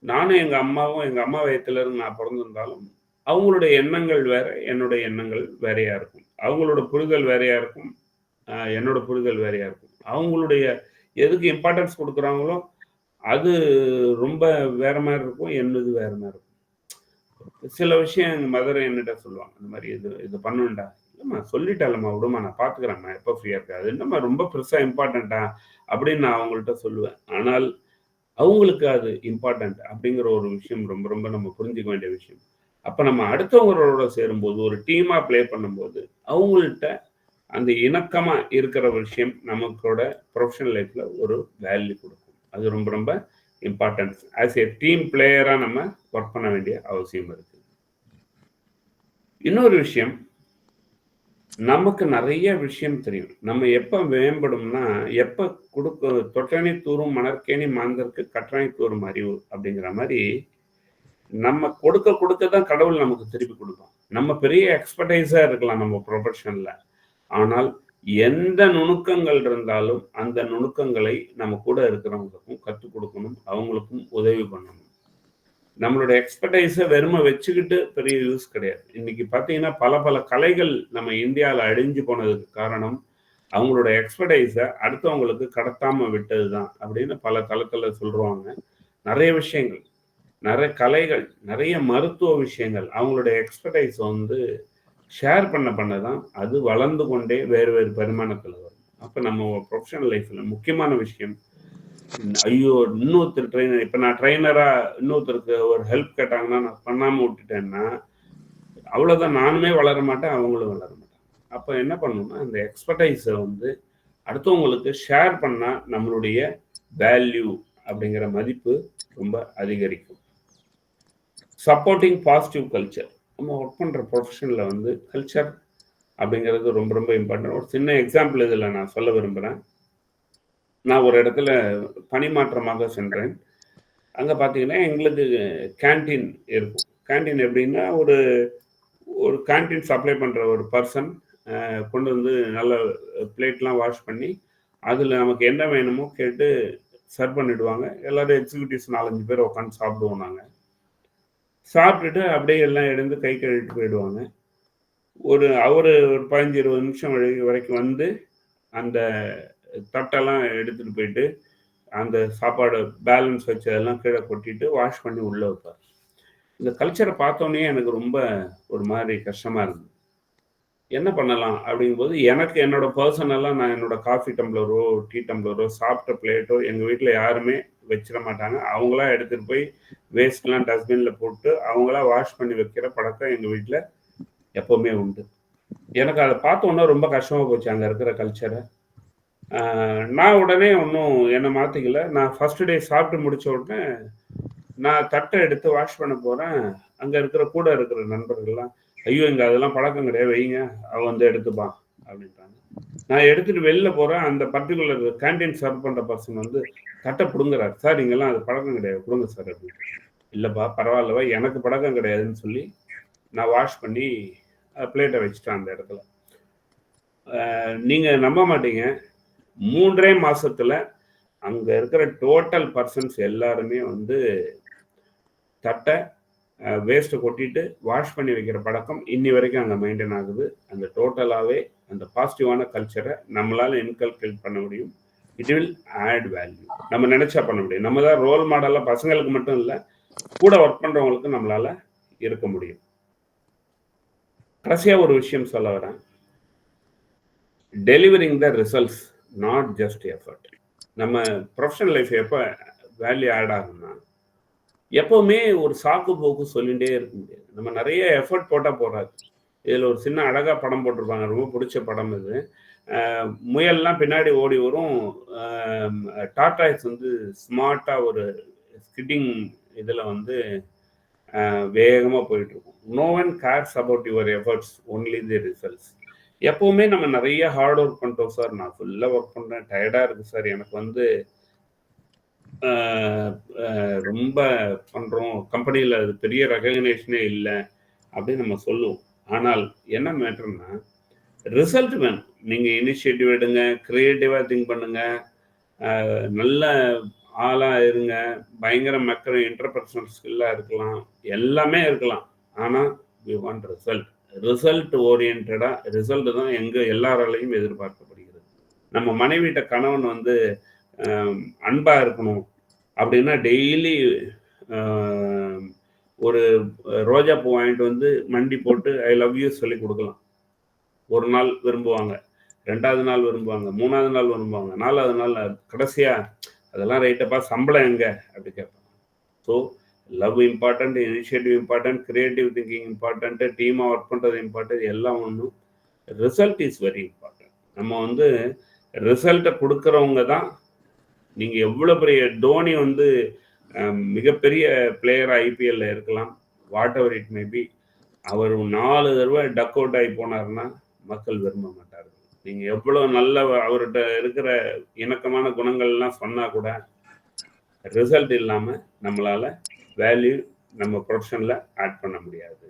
நானும் எங்கள் அம்மா வயத்துல இருந்து நான் பிறந்திருந்தாலும் அவங்களுடைய எண்ணங்கள் வேற, என்னுடைய எண்ணங்கள் வேறையா இருக்கும். அவங்களோட புரிதல் வேறையா இருக்கும், என்னோட புரிதல் வேறையா இருக்கும். அவங்களுடைய எதுக்கு இம்பார்ட்டன்ஸ் கொடுக்குறாங்களோ அது ரொம்ப வேற மாதிரி இருக்கும், என்னது வேற மாதிரி இருக்கும். சில விஷயம் எங்கள் மதர் என்னட்ட சொல்லுவாங்க, இந்த மாதிரி இது பண்ணுவேன்டா. இல்லைம்மா சொல்லிட்டாலம்மா, விடுமா, நான் பார்த்துக்கிறேம்மா, எப்போ ஃப்ரீயாக இருக்கா, அது என்னம்மா ரொம்ப பெருசாக இம்பார்ட்டண்ட்டா அப்படின்னு நான் அவங்கள்ட்ட சொல்லுவேன். ஆனால் அவங்களுக்கு அது இம்பார்ட்டண்ட் அப்படிங்கிற ஒரு விஷயம் ரொம்ப ரொம்ப நம்ம புரிஞ்சுக்க வேண்டிய விஷயம். அப்போ நம்ம அடுத்தவங்களோட சேரும்போது, ஒரு டீமாக ப்ளே பண்ணும்போது, அவங்கள்ட்ட அந்த இணக்கமாக இருக்கிற விஷயம் நமக்கோட ப்ரொஃபஷனல் லைஃப்பில் ஒரு வேல்யூ கொடுக்கும். அது ரொம்ப ரொம்ப இம்பார்ட்டன்ஸ். ஆஸ் ஏ டீம் பிளேயராக நம்ம ஒர்க் பண்ண வேண்டிய அவசியம் இருக்கு. இன்னொரு விஷயம், நமக்கு நிறைய விஷயம் தெரியும். நம்ம எப்போ மேம்படும்னா, எப்போ தொட்டனை தூரும் மணற்கேணி மாந்தருக்கு கற்றனை தூரும் அறிவு அப்படிங்கிற மாதிரி, நம்ம கொடுக்க தான் கடவுள் நமக்கு திருப்பி கொடுக்கும். நம்ம பெரிய எக்ஸ்பர்டைஸா இருக்கலாம் நம்ம ப்ரொஃபஷன்ல, ஆனால் எந்த நுணுக்கங்கள் இருந்தாலும் அந்த நுணுக்கங்களை நம்ம கூட இருக்கிறவங்களுக்கும் கற்றுக் கொடுக்கணும், அவங்களுக்கும் உதவி பண்ணணும். நம்மளோட எக்ஸ்பர்டைஸை வெறுமை வச்சுக்கிட்டு பெரிய யூஸ் கிடையாது. இன்னைக்கு பார்த்தீங்கன்னா பல கலைகள் நம்ம இந்தியாவில் அழிஞ்சு போனதுக்கு காரணம் அவங்களோட எக்ஸ்பர்டைஸை அடுத்தவங்களுக்கு கடத்தாம விட்டது தான் அப்படின்னு பல தளத்தில் சொல்லுவாங்க. நிறைய விஷயங்கள், நிறைய கலைகள், நிறைய மருத்துவ விஷயங்கள் அவங்களோட எக்ஸ்பர்டைஸ் வந்து ஷேர் பண்ணதான் அது வளர்ந்து கொண்டே வேறு பரிமாணத்தில் வரும். அப்போ நம்ம ப்ரொஃபஷனல் லைஃப்பில் முக்கியமான விஷயம், ஐயோ இன்னொருத்தர் ட்ரெயினர், இப்போ நான் ட்ரெயினராக இன்னொருத்தருக்கு ஒரு ஹெல்ப் கேட்டாங்கன்னா நான் பண்ணாமல் விட்டுட்டேன்னா அவ்வளோதான், நானுமே வளர மாட்டேன், அவங்களும் வளர மாட்டேன். அப்போ என்ன பண்ணணும்னா அந்த எக்ஸ்பர்டைஸை வந்து அடுத்தவங்களுக்கு ஷேர் பண்ணால் நம்மளுடைய வேல்யூ அப்படிங்கிற மதிப்பு ரொம்ப அதிகரிக்கும். சப்போர்ட்டிங் பாசிட்டிவ் கல்ச்சர், நம்ம ஒர்க் பண்ணுற ப்ரொஃபஷனில் வந்து கல்ச்சர் அப்படிங்கிறது ரொம்ப ரொம்ப இம்பார்ட்டன்ட். ஒரு சின்ன எக்ஸாம்பிள் இதில் நான் சொல்ல விரும்புகிறேன். நான் ஒரு இடத்துல பணிமாற்றமாக சென்றேன். அங்கே பார்த்தீங்கன்னா எங்களுக்கு கேன்டீன் இருக்கும். கேன்டீன் எப்படின்னா ஒரு கேன்டீன் சப்ளை பண்ணுற ஒரு பர்சன் கொண்டு வந்து நல்ல பிளேட்லாம் வாஷ் பண்ணி அதில் நமக்கு என்ன வேணுமோ கேட்டு சர்வ் பண்ணிவிடுவாங்க. எல்லோரும் எக்ஸிக்யூட்டிவ்ஸ் 4-5 பேர் உட்காந்து சாப்பிடுவோம். நாங்கள் சாப்பிட்டுட்டு அப்படியே எல்லாம் எடுத்து கை கழுவிட்டு போயிடுவாங்க. அவர் ஒரு 15-20 நிமிஷம் வரைக்கும் வந்து அந்த தட்டெல்லாம் எடுத்துகிட்டு போயிட்டு அந்த சாப்பாடு பேலன்ஸ் வச்சதெல்லாம் கீழே கொட்டிட்டு வாஷ் பண்ணி உள்ளே வைப்பார். இந்த கல்ச்சரை பார்த்தோன்னே எனக்கு ரொம்ப ஒரு மாதிரி கஷ்டமாக இருந்தது. என்ன பண்ணலாம் அப்படிங்கும்போது எனக்கு என்னோட பர்சனலாக நான் என்னோட காஃபி டம்ளரோ டீ டம்ளரோ சாப்பிட்ட பிளேட்டோ எங்கள் வீட்டில் யாருமே வச்சிட மாட்டாங்க. அவங்களா எடுத்துகிட்டு போய் வேஸ்ட்லாம் டஸ்ட்பினில் போட்டு அவங்களா வாஷ் பண்ணி வைக்கிற பழக்கம் எங்கள் வீட்டில் எப்போவுமே உண்டு. எனக்கு அதை பார்த்தோன்னா ரொம்ப கஷ்டமாக போச்சு அங்கே இருக்கிற கல்ச்சரை. நான் உடனே ஒன்றும் என்னை மாற்றிக்கல. நான் ஃபஸ்ட்டு டே சாப்பிட்டு முடித்த உடனே நான் தட்டை எடுத்து வாஷ் பண்ண போகிறேன். அங்கே கூட இருக்கிற நண்பர்கள்லாம், ஐயோ இங்கே அதெல்லாம் பழக்கம் கிடையாது, வைங்க, அவன் வந்து எடுத்துப்பான் அப்படின்றாங்க. நான் எடுத்துகிட்டு வெளில போகிறேன். அந்த பர்டிகுலர் கேன்டீன் சர்வ் பண்ணுற பர்சன் வந்து தட்டை பிடுங்குறாரு. சார் இங்கெல்லாம் அது பழக்கம் கிடையாது, கொடுங்க சார் அப்படின்னு. இல்லைப்பா பரவாயில்லவா, எனக்கு பழக்கம் கிடையாதுன்னு சொல்லி நான் வாஷ் பண்ணி பிளேட்டை வச்சுட்டேன் அந்த இடத்துல. நீங்கள் நம்ப மாட்டீங்க, 3 மாசத்துல அங்கே இருக்கிற டோட்டல் பர்சன்ஸ் எல்லாருமே வந்து தட்டை வேஸ்ட்டை கொட்டிட்டு வாஷ் பண்ணி வைக்கிற பழக்கம் இன்னி வரைக்கும் அங்கே மெயின்டைன் ஆகுது. அந்த டோட்டலாகவே அந்த பாசிட்டிவான கல்ச்சரை நம்மளால் இன்கல்கேட் பண்ண முடியும். It will add value. நம்ம நினைச்சா பண்ண முடியும். நம்ம தான் ரோல் மாடலாக பசங்களுக்கு மட்டும் இல்லை, கூட ஒர்க் பண்ணுறவங்களுக்கு நம்மளால் இருக்க முடியும். கடைசியாக ஒரு விஷயம் சொல்ல வரேன், delivering the results not just effort. நம்ம ப்ரொஃபஷனல் லைஃப் எப்போ வேல்யூ ஆட் ஆகும்னா, எப்போவுமே ஒரு சாக்கு போக்கு சொல்லிகிட்டே இருக்க முடியாது. நம்ம நிறைய எஃபர்ட் போட்டால் போடாது. இதில் ஒரு சின்ன அழகாக படம் போட்டிருப்பாங்க, ரொம்ப பிடிச்ச படம் இது. முயல்லாம் பின்னாடி ஓடி வரும், டாட்டாய்ஸ் வந்து ஸ்மார்ட்டாக ஒரு ஸ்கிட்டிங் இதில் வந்து வேகமாக போயிட்டுருக்கும். No one cares about your efforts, only the results. எப்போவுமே நம்ம நிறைய ஹார்ட் ஒர்க் பண்ணிட்டோம் சார், நான் ஃபுல்லாக ஒர்க் பண்ணுறேன், டயர்டாக இருக்குது சார், எனக்கு வந்து ரொம்ப பண்ணுறோம், கம்பெனியில் அது பெரிய ரெகக்னேஷனே இல்லை அப்படின்னு நம்ம சொல்லுவோம். ஆனால் என்ன மேட்டர்னா ரிசல்ட் வேணும். நீங்கள் இனிஷியேட்டிவ் எடுங்க, க்ரியேட்டிவாக திங்க் பண்ணுங்கள், நல்ல ஆளாக இருங்க, பயங்கர மக்கள் இன்டர்பர்சனல் ஸ்கில்லாக இருக்கலாம், எல்லாமே இருக்கலாம். ஆனால் வி வாண்ட் ரிசல்ட் ஓரியன்டாக. ரிசல்ட் தான் எல்லாராலையும் எதிர்பார்க்கப்படுகிறது. நம்ம மனைவிட்ட கணவன் வந்து அன்பாக இருக்கணும் அப்படின்னா டெய்லி ஒரு ரோஜா பூ வாங்கிட்டு வந்து மண்டி போட்டு ஐ லவ் யூ சொல்லி கொடுக்கலாம். ஒரு நாள் விரும்புவாங்க, 2வது நாள் விரும்புவாங்க, 3வது நாள் விரும்புவாங்க, 4வது நாள் கடைசியா அதெல்லாம் ரைட்டப்பா சம்பளம் எங்க அப்படி கேட்பாங்க. So love important, initiative important, creative thinking important, டீமாக ஒர்க் பண்ணுறது இம்பார்ட்டன்ட், எல்லாம் ஒன்றும். Result is very important. நம்ம வந்து ரிசல்ட்டை கொடுக்குறவங்க தான். நீங்கள் எவ்வளோ பெரிய தோனி வந்து மிகப்பெரிய பிளேயர் ஐபிஎல்ல இருக்கலாம், whatever it may be, அவர் 4 தடவை டக் அவுட் ஆகி போனார்னா மக்கள் விரும்ப மாட்டார்கள். நீங்கள் எவ்வளோ நல்ல அவர்கிட்ட இருக்கிற இணக்கமான குணங்கள்லாம் சொன்னால் கூட ரிசல்ட் இல்லாமல் நம்மளால் வேல்யூ நம்ம ப்ரொஃபஷனில் ஆட் பண்ண முடியாது.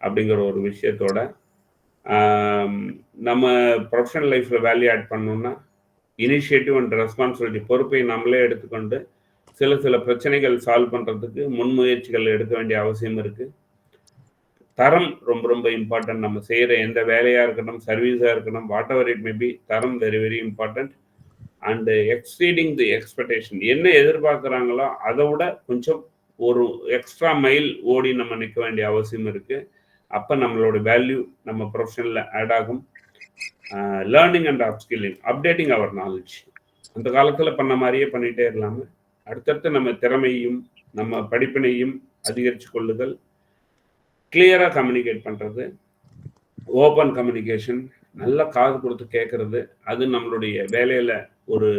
அப்படிங்கிற ஒரு விஷயத்தோட நம்ம ப்ரொஃபஷனல் லைஃப்பில் வேல்யூ ஆட் பண்ணணும்னா இனிஷியேட்டிவ் அண்ட் ரெஸ்பான்சிபிலிட்டி, பொறுப்பை நம்மளே எடுத்துக்கொண்டு சில பிரச்சனைகள் சால்வ் பண்ணுறதுக்கு முன்முயற்சிகள் எடுக்க வேண்டிய அவசியம் இருக்குது. தரம் ரொம்ப ரொம்ப இம்பார்ட்டன்ட். நம்ம செய்கிற எந்த வேலையாக இருக்கட்டும், சர்வீஸாக இருக்கட்டும், whatever it may be, தரம் very very important. And exceeding the expectation, என்ன எதிர்பார்க்குறாங்களோ அதை விட கொஞ்சம் ஒரு எக்ஸ்ட்ரா மைல் ஓடி நம்ம நிற்க வேண்டிய அவசியம் இருக்குது. அப்போ நம்மளோட வேல்யூ நம்ம ப்ரொஃபஷனில் ஆட் ஆகும். Learning and upskilling, updating our knowledge, அந்த காலத்தில் பண்ண மாதிரியே பண்ணிகிட்டே இல்லாமல் அடுத்தடுத்து நம்ம திறமையும் நம்ம படிப்பினையும் அதிகரித்து கொள்ளுதல், கிளியராக கம்யூனிகேட் பண்ணுறது, ஓப்பன் கம்யூனிகேஷன், நல்லா காது கொடுத்து கேட்குறது, அது நம்மளுடைய வேலையில் ஒரு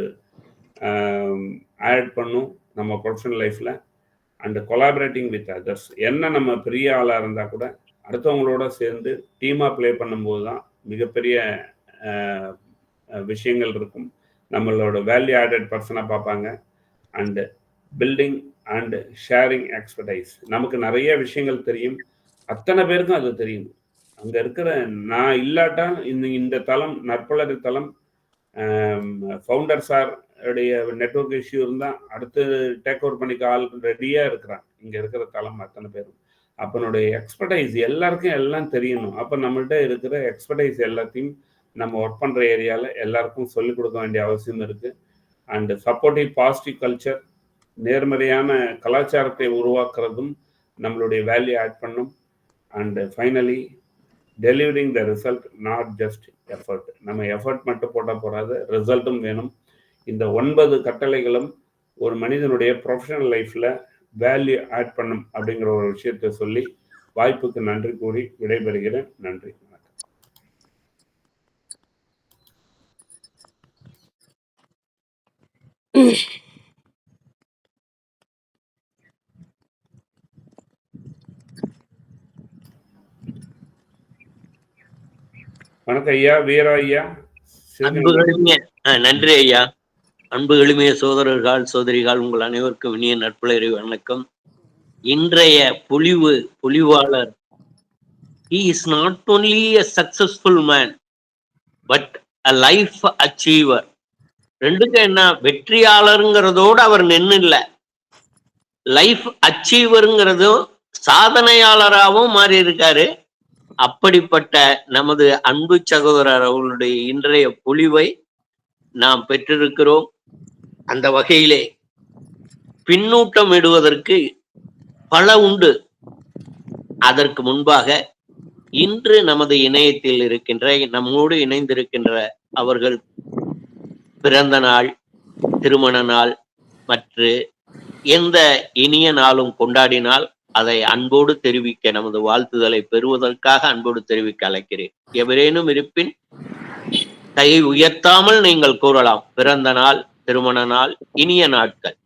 ஆட் பண்ணும் நம்ம ப்ரொஃபஷனல் லைஃப்பில். அண்டு கொலாபரேட்டிங் வித் அதர்ஸ், என்ன நம்ம பெரிய ஆளாக இருந்தால் கூட அடுத்தவங்களோட சேர்ந்து டீமாக ப்ளே பண்ணும்போது தான் மிகப்பெரிய விஷயங்கள் இருக்கும். நம்மளோட வேல்யூ ஆடட் பர்சனாக பார்ப்பாங்க. And building and sharing expertise, நமக்கு நிறைய விஷயங்கள் தெரியும், அத்தனை பேருக்கும் அது தெரியும். அங்கே இருக்கிற நான் இல்லாட்டா இந்த தளம் நற்பலர் தளம் ஃபவுண்டர் சார் உடைய நெட்வொர்க் இஷ்யூ இருந்தால் அடுத்து டேக் ஓவர் பண்ணிக்க ஆள் ரெடியாக இருக்கிறான் இங்கே இருக்கிற தளம் அத்தனை பேரும். அப்பனுடைய எக்ஸ்பர்டைஸ் எல்லாருக்கும் எல்லாம் தெரியணும். அப்போ நம்மள்கிட்ட இருக்கிற எக்ஸ்பர்டைஸ் எல்லாத்தையும் நம்ம ஒர்க் பண்ணுற ஏரியாவில் எல்லாருக்கும் சொல்லிக் கொடுக்க வேண்டிய அவசியம் இருக்குது. அண்டு சப்போர்ட்டிவ் பாசிட்டிவ் கல்ச்சர், நேர்மறையான கலாச்சாரத்தை உருவாக்குறதும் நம்மளுடைய வேல்யூ ஆட் பண்ணும். And finally delivering the result, not just effort. நம்ம எஃபர்ட் மட்டும் போட்டால் போகாது, ரிசல்ட்டும் வேணும். இந்த 9 கட்டளைகளும் ஒரு மனிதனுடைய ப்ரொஃபஷனல் லைஃப்பில் வேல்யூ ஆட் பண்ணும் அப்படிங்கிற ஒரு விஷயத்தை சொல்லி வாய்ப்புக்கு நன்றி கூறி விடைபெறுகிறேன். நன்றி, வணக்கம். வணக்கம் ஐயா, வீரா ஐயா. அன்பு எளிமைய நன்றி ஐயா. அன்பு எளிமைய சோதரர்கள் சோதரிகள் உங்கள் அனைவருக்கும் இனிய நட்புலரி வணக்கம். இன்றைய பொலிவாளர், he is not only a successful man but a life achiever. ரெண்டுக்கு என்ன, வெற்றியாளருங்கிறதோட அவர் நின்று இல்ல, லைஃப் அச்சீவருங்கிறதும் சாதனையாளராகவும் மாறி இருக்காரு. அப்படிப்பட்ட நமது அன்பு சகோதரர் அவர்களுடைய இன்றைய பொலிவை நாம் பெற்றிருக்கிறோம். அந்த வகையிலே பின்னூட்டம் இடுவதற்கு பல உண்டு. அதற்கு முன்பாக இன்று நமது இணையத்தில் இருக்கின்ற, நம்மோடு இணைந்திருக்கின்ற அவர்கள் பிறந்த நாள், திருமண நாள் மற்ற எந்த இனிய நாளும் கொண்டாடினால் அதை அன்போடு தெரிவிக்க, நமது வாழ்த்துதலை பெறுவதற்காக அன்போடு தெரிவிக்க அழைக்கிறேன். எவரேனும் இருப்பின் கையை உயர்த்தாமல் நீங்கள் கூறலாம். பிறந்த நாள், திருமண நாள், இனிய நாட்கள்.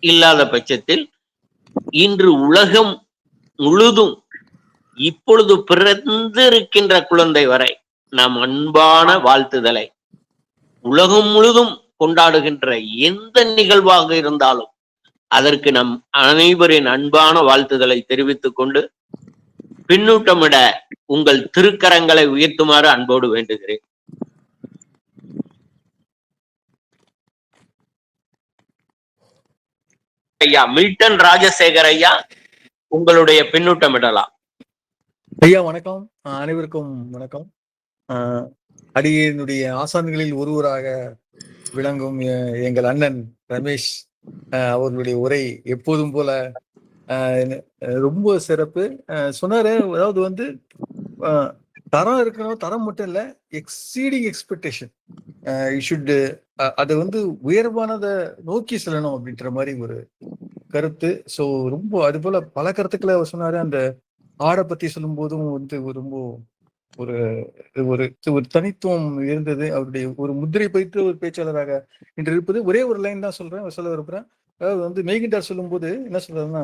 இல்லாத பட்சத்தில் இன்று உலகம் முழுதும் இப்பொழுது பிறந்திருக்கின்ற குழந்தை வரை நாம் அன்பான வாழ்த்துதலை, உலகம் முழுதும் கொண்டாடுகின்ற எந்த நிகழ்வாக இருந்தாலும் அதற்கு நம் அனைவரின் அன்பான வாழ்த்துதலை தெரிவித்துக் கொண்டு பின்னூட்டமிட உங்கள் திருக்கரங்களை உயர்த்துமாறு அன்போடு வேண்டுகிறேன். ஐயா மில்டன் ராஜசேகர் ஐயா, உங்களுடைய பின்னூட்டமிடலாம். ஐயா வணக்கம், அனைவருக்கும் வணக்கம். அடியினுடைய ஆசான்களில் ஒருவராக விளங்கும் எங்கள் அண்ணன் ரமேஷ் அவர்களுடைய உரை எப்போதும் போல ரொம்ப சிறப்பு. சொன்னாரு, அதாவது வந்து தரம் இருக்கணும், தரம் மட்டும் இல்ல, எக்ஸீடிங் எக்ஸ்பெக்டேஷன் ஷுட், அதை வந்து உயர்வானதை நோக்கி செல்லணும் அப்படின்ற மாதிரி ஒரு கருத்து. ஸோ ரொம்ப அது போல பல கருத்துக்களை அவர் சொன்னாரு. அந்த ஆடை பத்தி சொல்லும் போதும் வந்து ரொம்ப ஒரு ஒரு ஒரு தனித்துவம் இருந்தது. அவருடைய ஒரு முத்திரை பதித்த ஒரு பேச்சாளராக இன்று இருப்பது. ஒரே ஒரு லைன் தான் சொல்ல விரும்புறேன். அதாவது வந்து மெய்கிண்டார் சொல்லும் போது என்ன சொல்றாருன்னா,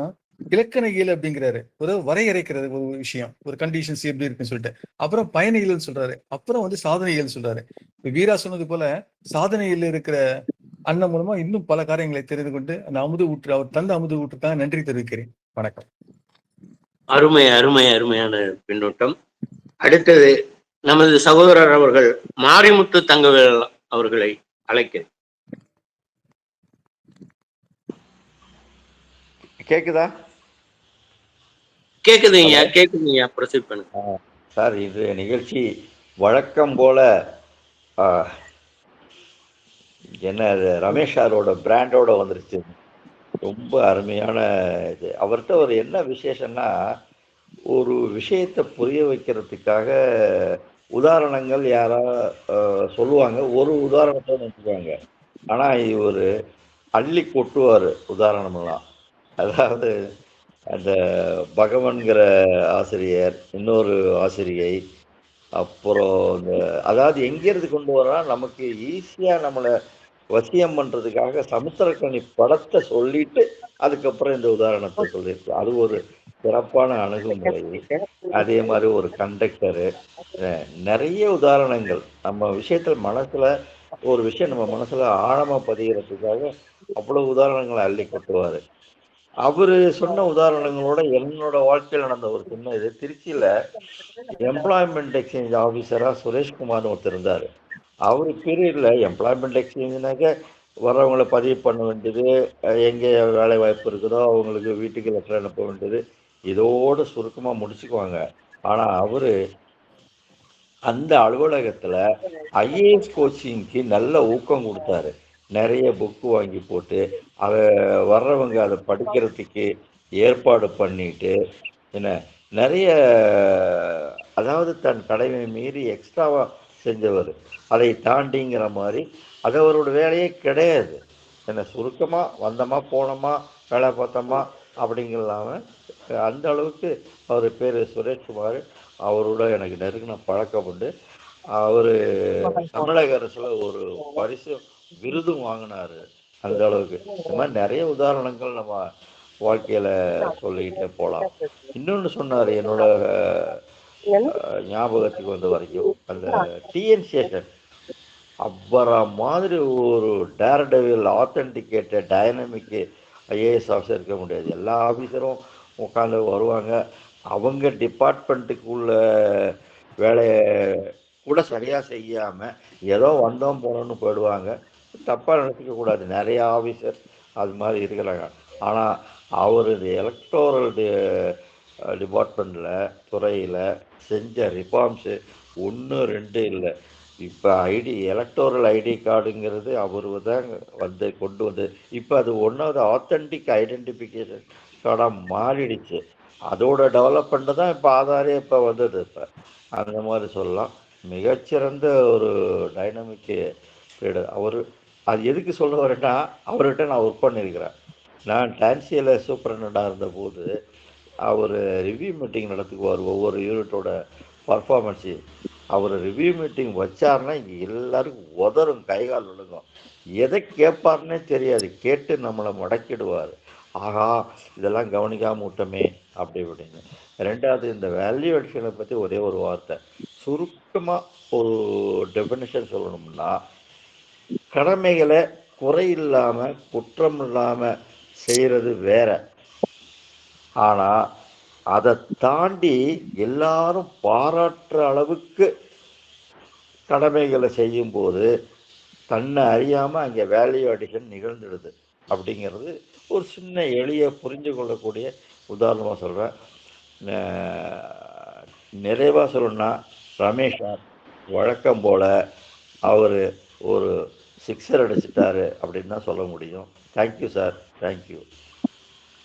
இலக்கண இயல் அப்படிங்கிறாரு, ஒரு வரையறைக்கிறது ஒரு விஷயம், ஒரு கண்டிஷன்ஸ் எப்படி இருக்குன்னு சொல்லிட்டு. அப்புறம் பயண இயல் சொல்றாரு, அப்புறம் வந்து சாதனை இயல் சொல்றாரு. வீரா சொன்னது போல சாதனையில் இருக்கிற அண்ணன் மூலமா இன்னும் பல காரியங்களை தெரிந்து கொண்டு அந்த அவர் தந்த அமுது ஊற்றுக்காக நன்றி தெரிவிக்கிறேன். வணக்கம். அருமையான பின்னூட்டம். அடுத்தது நமது சகோதரர் அவர்கள் மாரிமுத்து தங்கவேல் அவர்களை அழைக்கிறேன். கேக்குதா? கேக்குதுங்க. ப்ரொசீட் பண்ணுங்க சார். இது நிகழ்ச்சி வழக்கம் போல என்ன ரமேஷ் சாரோட பிராண்டோட வந்துருச்சு. ரொம்ப அருமையான இது. அவர்கிட்ட ஒரு என்ன விசேஷம்னா, ஒரு விஷயத்தை புரிய வைக்கிறதுக்காக உதாரணங்கள் யாரா சொல்லுவாங்க, ஒரு உதாரணத்தை வச்சுக்குவாங்க. ஆனா இவர் அள்ளி கொட்டுவார் உதாரணமெல்லாம். அதாவது அந்த பகவன்கிற ஆசிரியர், இன்னொரு ஆசிரியை, அப்புறம் இந்த அதாவது எங்கேருந்து கொண்டு வரா, நமக்கு ஈஸியா நம்மளை வசியம் பண்றதுக்காக சமுத்திரக்கனி படத்தை சொல்லிட்டு அதுக்கப்புறம் இந்த உதாரணத்தை சொல்லியிருக்கோம். அது ஒரு சிறப்பான அணுகுமுறை. அதே மாதிரி ஒரு கண்டக்டரு, நிறைய உதாரணங்கள் நம்ம விஷயத்துல மனசுல ஒரு விஷயம் நம்ம மனசுல ஆழமா பதிகிறதுக்காக அவ்வளவு உதாரணங்களை அள்ளி கொட்டுவாரு. அவரு சொன்ன உதாரணங்களோட என்னோட வாழ்க்கையில் நடந்த ஒரு சின்ன இது, திருச்சியில எம்ப்ளாய்மெண்ட் எக்ஸ்சேஞ்ச் ஆஃபீஸரா சுரேஷ்குமார்னு ஒருத்தர் இருந்தாரு. அவரு பீரியட்ல எம்ப்ளாய்மெண்ட் எக்ஸ்சேஞ்சுனாக்க வர்றவங்களை பதிவு பண்ண வேண்டியது, எங்கே வேலை வாய்ப்பு இருக்குதோ அவங்களுக்கு வீட்டுக்கு லெட்டர் அனுப்ப வேண்டியது, இதோடு சுருக்கமாக முடிச்சுக்குவாங்க. ஆனால் அவரு அந்த அலுவலகத்தில் ஐஏஎஸ் கோச்சிங்க்கு நல்ல ஊக்கம் கொடுத்தாரு. நிறைய புக்கு வாங்கி போட்டு அதை வர்றவங்க அதை படிக்கிறதுக்கு ஏற்பாடு பண்ணிட்டு என்ன நிறைய, அதாவது தன் கடமை மீறி எக்ஸ்ட்ராவா செஞ்சவர். அதை தாண்டிங்கிற மாதிரி அது அவரோட வேலையே கிடையாது. என்ன சுருக்கமாக வந்தோமா போனோமா வேலை பார்த்தோமா அப்படிங்கலாம அந்த அளவுக்கு அவர் பேர் சுரேஷ்குமார். அவரோட எனக்கு நெருங்கின பழக்கம் உண்டு. அவர் தமிழக அரசுல ஒரு பரிசு விருதும் வாங்கினாரு. அந்த அளவுக்கு இந்த மாதிரி நிறைய உதாரணங்கள் நம்ம வாழ்க்கையில சொல்லிக்கிட்டே போகலாம். இன்னொன்று சொன்னார் என்னோட ஞாபகத்துக்கு வந்த வரைக்கும், அந்த டிஎன் சேஷன் அவரை மாதிரி ஒரு டேரடவில் ஆத்தென்டிகேட்டட் டைனமிக்கு ஐஏஎஸ் ஆஃபீஸர் இருக்க முடியாது. எல்லா ஆஃபீஸரும் உட்காந்து வருவாங்க, அவங்க டிபார்ட்மெண்ட்டுக்கு உள்ள வேலையை கூட சரியாக செய்யாமல் ஏதோ வந்தோம் போனோன்னு போயிடுவாங்க. தப்பாக நினச்சிக்க கூடாது, நிறைய ஆஃபீஸர் அது மாதிரி இருக்கிறாங்க. ஆனால் அவர் இந்த எலக்டோரல் டிபார்ட்மெண்ட்டில் துறையில் செஞ்ச ரிஃபார்ம்ஸு 1 2 இல்லை. இப்போ எலக்டோரல் ஐடி கார்டுங்கிறது அவர் தான் கொண்டு வந்து இப்போ அது ஒன்றாவது ஆத்தென்டிக் ஐடென்டிஃபிகேஷன் கார்டாக மாறிடுச்சு. அதோட டெவலப்மெண்ட்டு தான் இப்போ ஆதாரே இப்போ வந்தது. இப்போ அந்த மாதிரி சொல்லலாம். மிகச்சிறந்த ஒரு டைனமிக்கு லீடர் அவர். அது எதுக்கு சொல்ல வரேன்னா, அவர்கிட்ட நான் ஒர்க் பண்ணியிருக்கிறேன். நான் டான்சியில் சூப்பரண்டாக இருந்தபோது அவர் ரிவ்யூ மீட்டிங் நடத்துக்குவார். ஒவ்வொரு யூனிட்டோட பர்ஃபார்மன்ஸு அவர் ரிவ்யூ மீட்டிங் வச்சார்னா இங்கே எல்லாருக்கும் உதறும், கைகால் விழுங்கும். எதை கேட்பார்னே தெரியாது, கேட்டு நம்மளை முடக்கிடுவார். ஆகா இதெல்லாம் கவனிக்காம விட்டோமே அப்படி இப்படின்னு. ரெண்டாவது, இந்த வேல்யூ அடிஷனை பற்றி ஒரே ஒரு வார்த்தை சுருக்கமாக ஒரு டெஃபினிஷன் சொல்லணும்னா, கடமைகளை குறை இல்லாமல் குற்றம் இல்லாமல் செய்கிறது வேற, ஆனால் அதை தாண்டி எல்லாரும் பாராட்டுற அளவுக்கு கடமைகளை செய்யும்போது தன்னை அறியாமல் அங்கே வேல்யூ அடிஷன் நிகழ்ந்துடுது. அப்படிங்கிறது ஒரு சின்ன எளிய புரிஞ்சு கொள்ளக்கூடிய உதாரணமாக சொல்கிறேன். நிறைவாக சொல்லணும்னா, ரமேஷ் சார் வழக்கம் போல அவர் ஒரு சிக்ஸர் அடிச்சிட்டாரு அப்படின்னு தான் சொல்ல முடியும். Thank you sir, thank you.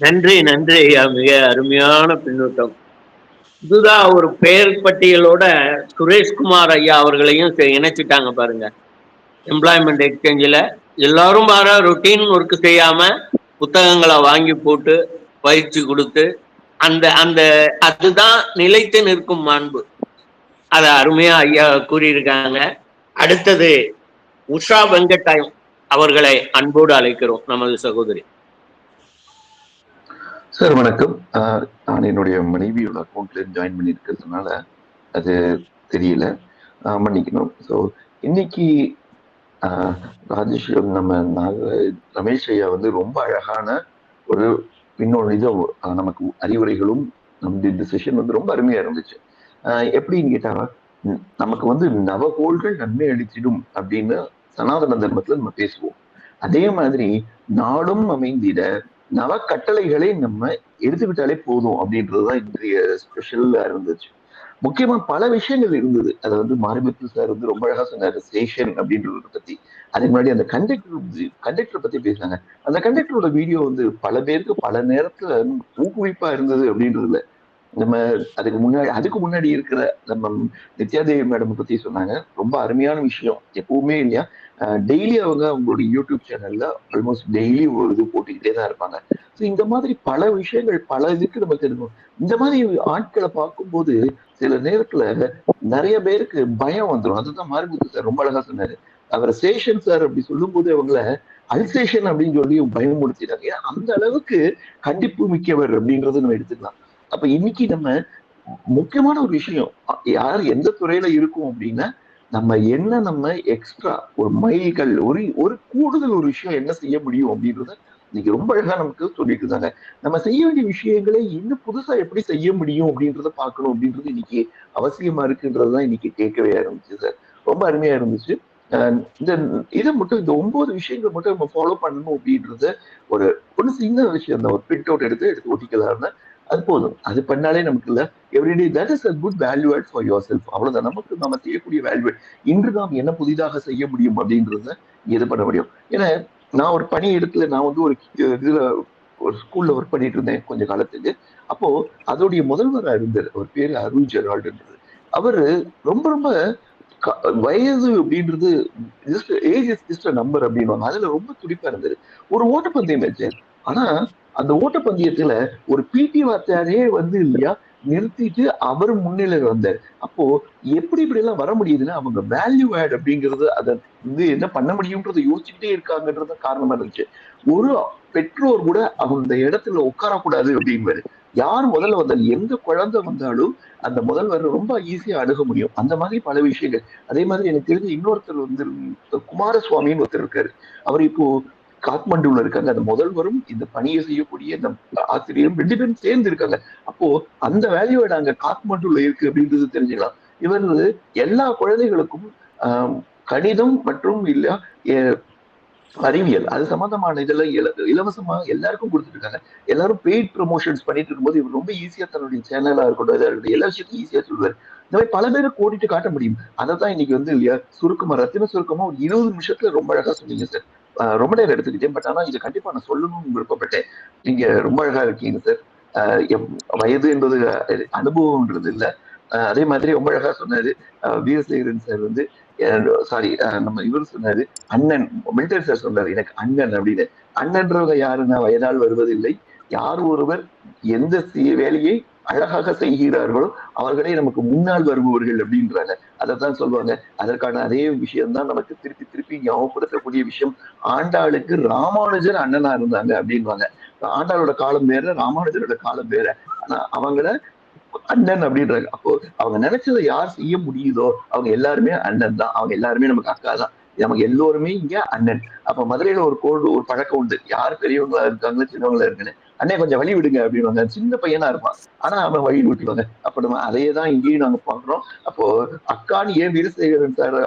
நன்றி நன்றி ஐயா, மிக அருமையான பின்னூட்டம். இதுதான் ஒரு பெயர் பட்டியலோட சுரேஷ்குமார் ஐயா அவர்களையும் இணைச்சிட்டாங்க பாருங்க. எம்ப்ளாய்மெண்ட் எக்ஸ்சேஞ்சில் எல்லாரும் பாரு ரொட்டீன் ஒர்க் செய்யாம புத்தகங்களை வாங்கி போட்டு பயிற்சி கொடுத்து அந்த அந்த அதுதான் நிலைத்து நிற்கும் மாண்பு. அதை அருமையா ஐயா கூறியிருக்காங்க. அடுத்தது உஷா வெங்கட்டாயம் அவர்களை அன்போடு அழைக்கிறோம், நமது சகோதரி. சார் வணக்கம். நான் என்னுடைய மனைவியோட அக்கௌண்ட்ல ஜாயின் பண்ணியிருக்கிறதுனால அது தெரியல, மன்னிக்கணும். ஸோ இன்னைக்கு ராஜேஷ் நம்ம ரமேஷ் ஐயா வந்து ரொம்ப அழகான ஒரு இது நமக்கு அறிவுரைகளும் இந்த செஷன் வந்து ரொம்ப அருமையா இருந்துச்சு. எப்படின்னு கேட்டா, நமக்கு வந்து நவகோள்கள் நன்மை அளிச்சிடும் அப்படின்னு சனாதன தர்மத்துல நம்ம பேசுவோம். அதே மாதிரி நாடும் அமைந்திட நவ கட்டளைகளை நம்ம எடுத்துக்கிட்டாலே போதும் அப்படின்றதுதான் இன்றைய ஸ்பெஷலா இருந்துச்சு. முக்கியமா பல விஷயங்கள் இருந்தது. அதை வந்து மாரிமுத்து சார் வந்து ரொம்ப அழகா சொன்னாரு ஸ்டேஷன் அப்படின்றத பத்தி. அதுக்கு முன்னாடி அந்த கண்டக்டர் பத்தி பேசுறாங்க. அந்த கண்டக்டரோட வீடியோ வந்து பல பேருக்கு பல நேரத்துல ஊக்குவிப்பா இருந்தது அப்படின்றதுல நம்ம அதுக்கு முன்னாடி இருக்கிற நம்ம நித்யாதேவி மேடம் பத்தி சொன்னாங்க. ரொம்ப அருமையான விஷயம். எப்பவுமே இல்லையா, டெய்லி அவங்களுடைய யூடியூப் சேனல்ல ஆல்மோஸ்ட் டெய்லி ஒரு இது போட்டுக்கிட்டே தான் இருப்பாங்க. ஸோ இந்த மாதிரி பல விஷயங்கள் பல இதுக்கு நம்ம தெரியும். இந்த மாதிரி ஆட்களை பார்க்கும்போது சில நேரத்துல நிறைய பேருக்கு பயம் வந்துடும். அதுதான் மாரிமுத்து சார் ரொம்ப அழகா சொன்னாரு. அவர் சேஷன் சார் அப்படி சொல்லும் போது அவங்கள அல்சேஷன் அப்படின்னு சொல்லி பயமுறுத்திட்டாங்க. அந்த அளவுக்கு கண்டிப்பு மிக்கவர் அப்படின்றத நம்ம எடுத்துக்கலாம். அப்ப இன்னைக்கு நம்ம முக்கியமான ஒரு விஷயம், யார் எந்த துறையில இருக்கும் அப்படின்னா, நம்ம எக்ஸ்ட்ரா ஒரு மைல்கள் ஒரு கூடுதல் ஒரு விஷயம் என்ன செய்ய முடியும் அப்படின்றத இன்னைக்கு ரொம்ப அழகா நமக்கு சொல்லிட்டு இருந்தாங்க. நம்ம செய்ய வேண்டிய விஷயங்களை இன்னும் புதுசா எப்படி செய்ய முடியும் அப்படின்றத பார்க்கணும் அப்படின்றது இன்னைக்கு அவசியமா இருக்குன்றதுதான் இன்னைக்கு கேட்கவே ஆரம்பிச்சு சார். ரொம்ப அருமையா இருந்துச்சு. இந்த இதை மட்டும் இந்த 9 விஷயங்கள் மட்டும் நம்ம ஃபாலோ பண்ணணும் அப்படின்றத ஒரு சின்ன விஷயம் தான். ஒரு பிரிண்ட் அவுட் எடுத்து ஒட்டிக்கலாம், அது போதும். அது பண்ணாலே நமக்கு இல்ல everyday that is a good value add for yourself. அவ்வளவுதான். நமக்கு நம்ம செய்யக்கூடிய வேல்யூ இன்று நாம் என்ன புதிதாக செய்ய முடியும் அப்படின்றத இது பண்ண முடியும். ஏன்னா நான் ஒரு பணி இடத்துல நான் வந்து ஒரு ஸ்கூல்ல ஒர்க் பண்ணிட்டு இருந்தேன் கொஞ்ச காலத்துக்கு. அப்போ அதோடைய முதல்வரா இருந்தார். அவர் பேரு அருள் ஜெரால்டுன்றது. அவரு ரொம்ப ரொம்ப வயது அப்படின்றது ஏஜ் இஸ் ஜஸ்ட் நம்பர் அப்படின்வாங்க. அதுல ரொம்ப துடிப்பா இருந்தாரு. ஒரு ஓட்டப்பந்தயம் வச்சார். ஆனா அந்த ஓட்டப்பந்தயத்துல ஒரு பிடி வார்த்தையாரே வந்து இல்லையா நிறுத்திட்டு அவர் முன்னிலையில வந்தார். அப்போ எப்படி இப்படி எல்லாம் வர முடியுதுன்னா அவங்க வேல்யூ ஆட் அப்படிங்கிறது அதை வந்து என்ன பண்ண முடியும்ன்றதை யோசிச்சுட்டே இருக்காங்கன்றது காரணமா இருந்துச்சு. ஒரு பெற்றோர் கூட அந்த இடத்துல உட்காரக்கூடாது அப்படின்பாரு. யார் முதல்ல வந்தாலும் எந்த குழந்தை வந்தாலும் அந்த முதல்வர் ரொம்ப ஈஸியா அணுக முடியும். அந்த மாதிரி பல விஷயங்கள். அதே மாதிரி எனக்கு தெரிஞ்ச இன்னொருத்தர் வந்து குமாரசுவாமின்னு ஒருத்தர் இருக்காரு. அவர் இப்போ காத்மண்டுல இருக்காங்க. அந்த முதல்வரும் இந்த பணியை செய்யக்கூடிய இந்த ஆசிரியரும் 2 பேரும் சேர்ந்து இருக்காங்க. அப்போ அந்த வேல்யூ அங்க காத்மண்டுல இருக்கு அப்படின்றது தெரிஞ்சுக்கலாம். இவர் எல்லா குழந்தைகளுக்கும் கணிதம் மற்றும் இல்ல அறிவியல் அது சம்பந்தமான இதெல்லாம் இலவசமா எல்லாருக்கும் கொடுத்துட்டு இருக்காங்க. எல்லாரும் பெய்ட் ப்ரமோஷன்ஸ் பண்ணிட்டு இருக்கும்போது இவர் ரொம்ப ஈஸியா தன்னுடைய சேனலா இருக்கட்டும் எல்லா விஷயத்தையும் ஈஸியா சொல்லுவார். இந்த மாதிரி பல பேரை கோடிட்டு காட்ட முடியும். அதைத்தான் இன்னைக்கு வந்து இல்லையா சுருக்கமா ரத்தின சுருக்கமா ஒரு 20 நிமிஷத்துல ரொம்ப அழகா சொன்னீங்க சார். ரொம்ப நேரம் எடுத்துக்கிட்டேன். பட் ஆனா இதை கண்டிப்பா நான் சொல்லணும்னு விருப்பப்பட்டேன். நீங்க ரொம்ப அழகா இருக்கீங்க சார். வயது என்பது அனுபவம்ன்றது இல்லை. அதே மாதிரி ரொம்ப அழகா சொன்னாரு வீரசேகரன் சார் வந்து சாரி நம்ம இவர் சொன்னாரு அண்ணன் மிலிட்டரி சார் சொன்னாரு எனக்கு அண்ணன் அப்படின்னு. அண்ணன்றவங்க யாருன்னா வயதால் வருவதில்லை. யார் ஒருவர் எந்த வேலையை அழகாக செய்கிறார்களோ அவர்களே நமக்கு முன்னால் வருபவர்கள் அப்படின்றாங்க. அதைத்தான் சொல்லுவாங்க. அதற்கான அதே விஷயம்தான் நமக்கு திருப்பி திருப்பி ஞாபகப்படுத்தக்கூடிய விஷயம். ஆண்டாளுக்கு ராமானுஜர் அண்ணனா இருந்தாங்க அப்படின்வாங்க. ஆண்டாளோட காலம் வேற, ராமானுஜரோட காலம் வேற. ஆனா அவங்கள அண்ணன் அப்படின்றாங்க. அப்போ அவங்க நினைச்சதை யார் செய்ய முடியுதோ அவங்க எல்லாருமே அண்ணன் தான். அவங்க எல்லாருமே நமக்கு அக்கா தான். நமக்கு எல்லோருமே இங்க அண்ணன். அப்ப மதுரையில ஒரு பழக்கம் உண்டு. யார் பெரியவங்களா இருக்காங்க சின்னவங்களா இருக்குன்னு, அண்ணே கொஞ்சம் வழி விடுங்க அப்படின்னு. சின்ன பையனா இருப்பான் ஆனா அவன் வழி விட்டுருவாங்க. அப்ப நம்ம அதையே தான் இங்கேயும் நாங்க பாக்குறோம். அப்போ அக்கான்னு ஏன் வீரசேகரன் சார்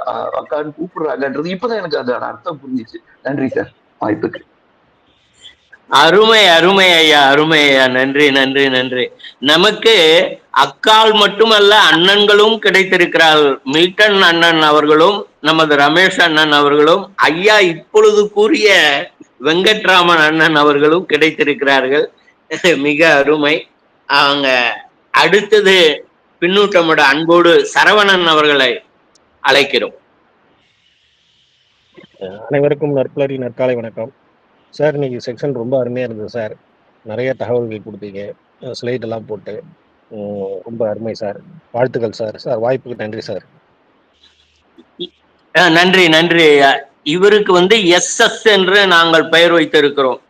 அக்கான்னு கூப்பிடுறாங்கன்றது இப்பதான் எனக்கு அதோட அர்த்தம் புரிஞ்சிச்சு. நன்றி சார் வாய்ப்புக்கு. அருமை அருமை ஐயா, அருமை ஐயா. நன்றி நன்றி நன்றி. நமக்கு அக்கால் மட்டுமல்ல அண்ணன்களும் கிடைத்திருக்கிறார்கள். மில்டன் அண்ணன் அவர்களும் நமது ரமேஷ் அண்ணன் அவர்களும் ஐயா இப்பொழுது கூறிய வெங்கட்ராமன் அண்ணன் அவர்களும் கிடைத்திருக்கிறார்கள். மிக அருமை. அவங்க அடுத்தது பின்னூட்டமோட அன்போடு சரவணன் அவர்களை அழைக்கிறோம். அனைவருக்கும் நற்புலரி நற்காலை வணக்கம் சார். இன்னைக்கு செக்ஷன் ரொம்ப அருமையாக இருந்தது சார். நிறைய தகவல்கள் கொடுத்தீங்க, ஸ்லைட் எல்லாம் போட்டு ரொம்ப அருமை சார். வாழ்த்துக்கள் சார். சார் வாய்ப்புக்கு நன்றி சார். நன்றி நன்றி. இவருக்கு வந்து SS என்று நாங்கள் பெயர் வைத்திருக்கிறோம்,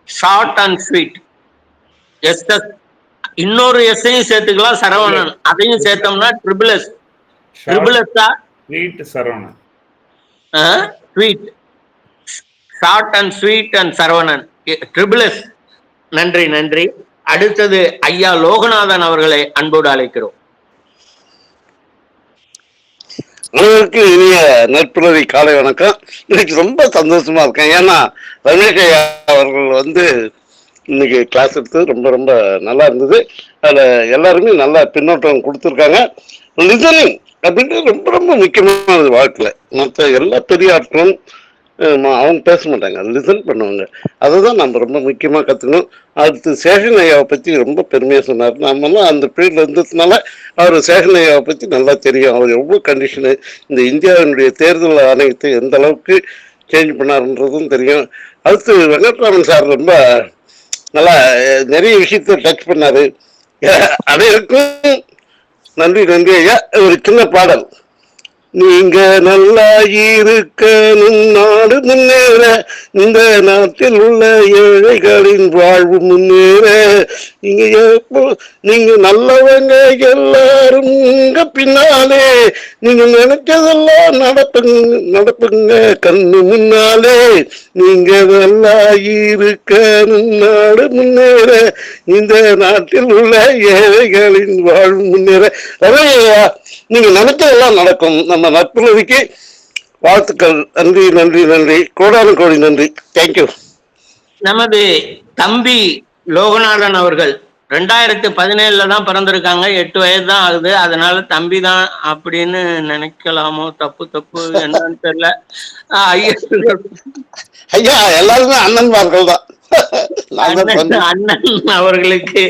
ஷார்ட் அண்ட் ஸ்வீட். SS இன்னொரு எஸ்ஸையும் சேர்த்துக்கலாம் சரவணன், அதையும் சேர்த்தோம்னா triple S. Saravanan sweet, short and sweet and Saravanan, triple S. நன்றி நன்றி. அடுத்தது ஐயா லோகநாதன் அவர்களை அன்போடு அழைக்கிறோம். அனைவருக்கும் இனிய நற்புலரி காலை வணக்கம். இன்னைக்கு ரொம்ப சந்தோஷமா இருக்கேன். ஏன்னா ரமேஷ் ஐயா அவர்கள் வந்து இன்னைக்கு கிளாஸ் எடுத்தது ரொம்ப ரொம்ப நல்லா இருந்தது. அதில் எல்லாருமே நல்ல பின்னோட்டம் கொடுத்துருக்காங்க. லிசனிங் அப்படின்றது ரொம்ப ரொம்ப முக்கியமானது வாழ்க்கையில். மற்ற எல்லா பெரிய ஆட்களும் அவங்க பேச மாட்டாங்க, லிசன் பண்ணுவாங்க. அதை தான் நம்ம ரொம்ப முக்கியமாக கற்றுக்கணும். அடுத்து சேஷன் ஐயாவை பற்றி ரொம்ப பெருமையாக சொன்னார். நம்மலாம் அந்த பீரியடில் இருந்ததுனால அவர் சேஷன் ஐயாவை பற்றி நல்லா தெரியும். அவர் எவ்வளோ கண்டிஷனு, இந்த இந்தியாவினுடைய தேர்தல் ஆணையத்தை எந்த அளவுக்கு சேஞ்ச் பண்ணாருன்றதும் தெரியும். அடுத்து வெங்கட்ராமன் சார் ரொம்ப நல்லா நிறைய விஷயத்த டச் பண்ணாரு. அனைவருக்கும் நன்றி நன்றி ஐயா. ஒரு சின்ன பாடல். நீங்க நல்லா இருக்கணும், நாடு முன்னேற, இந்த நாட்டில் உள்ள ஏழைகளின் வாழ்வு முன்னேற, நீங்க நல்லவங்க எல்லாரும் உங்க பின்னாலே, நீங்க நினைச்சதெல்லாம் நடப்புங்க கண்ணு முன்னாலே. நீங்க நல்லா இருக்கணும், நாடு முன்னேற, இந்த நாட்டில் உள்ள ஏழைகளின் வாழ்வு முன்னேற. நீங்க நினைச்சதெல்லாம் நடக்கும். நம்ம நற்புலரிக்கு வாழ்த்துக்கள். நன்றி நன்றி நன்றி. கோடானு கோடி நன்றி. தேங்க்யூ. நமது தம்பி லோகநாதன் அவர்கள் 2017 தான் பிறந்திருக்காங்க. 8 வயது தான் ஆகுது. அதனால தம்பி தான் அப்படின்னு நினைக்கலாமோ? தப்பு என்னன்னு தெரியல. ஐயா எல்லாருமே அண்ணன்மார்கள் தான். அண்ணன் அவர்களுக்கு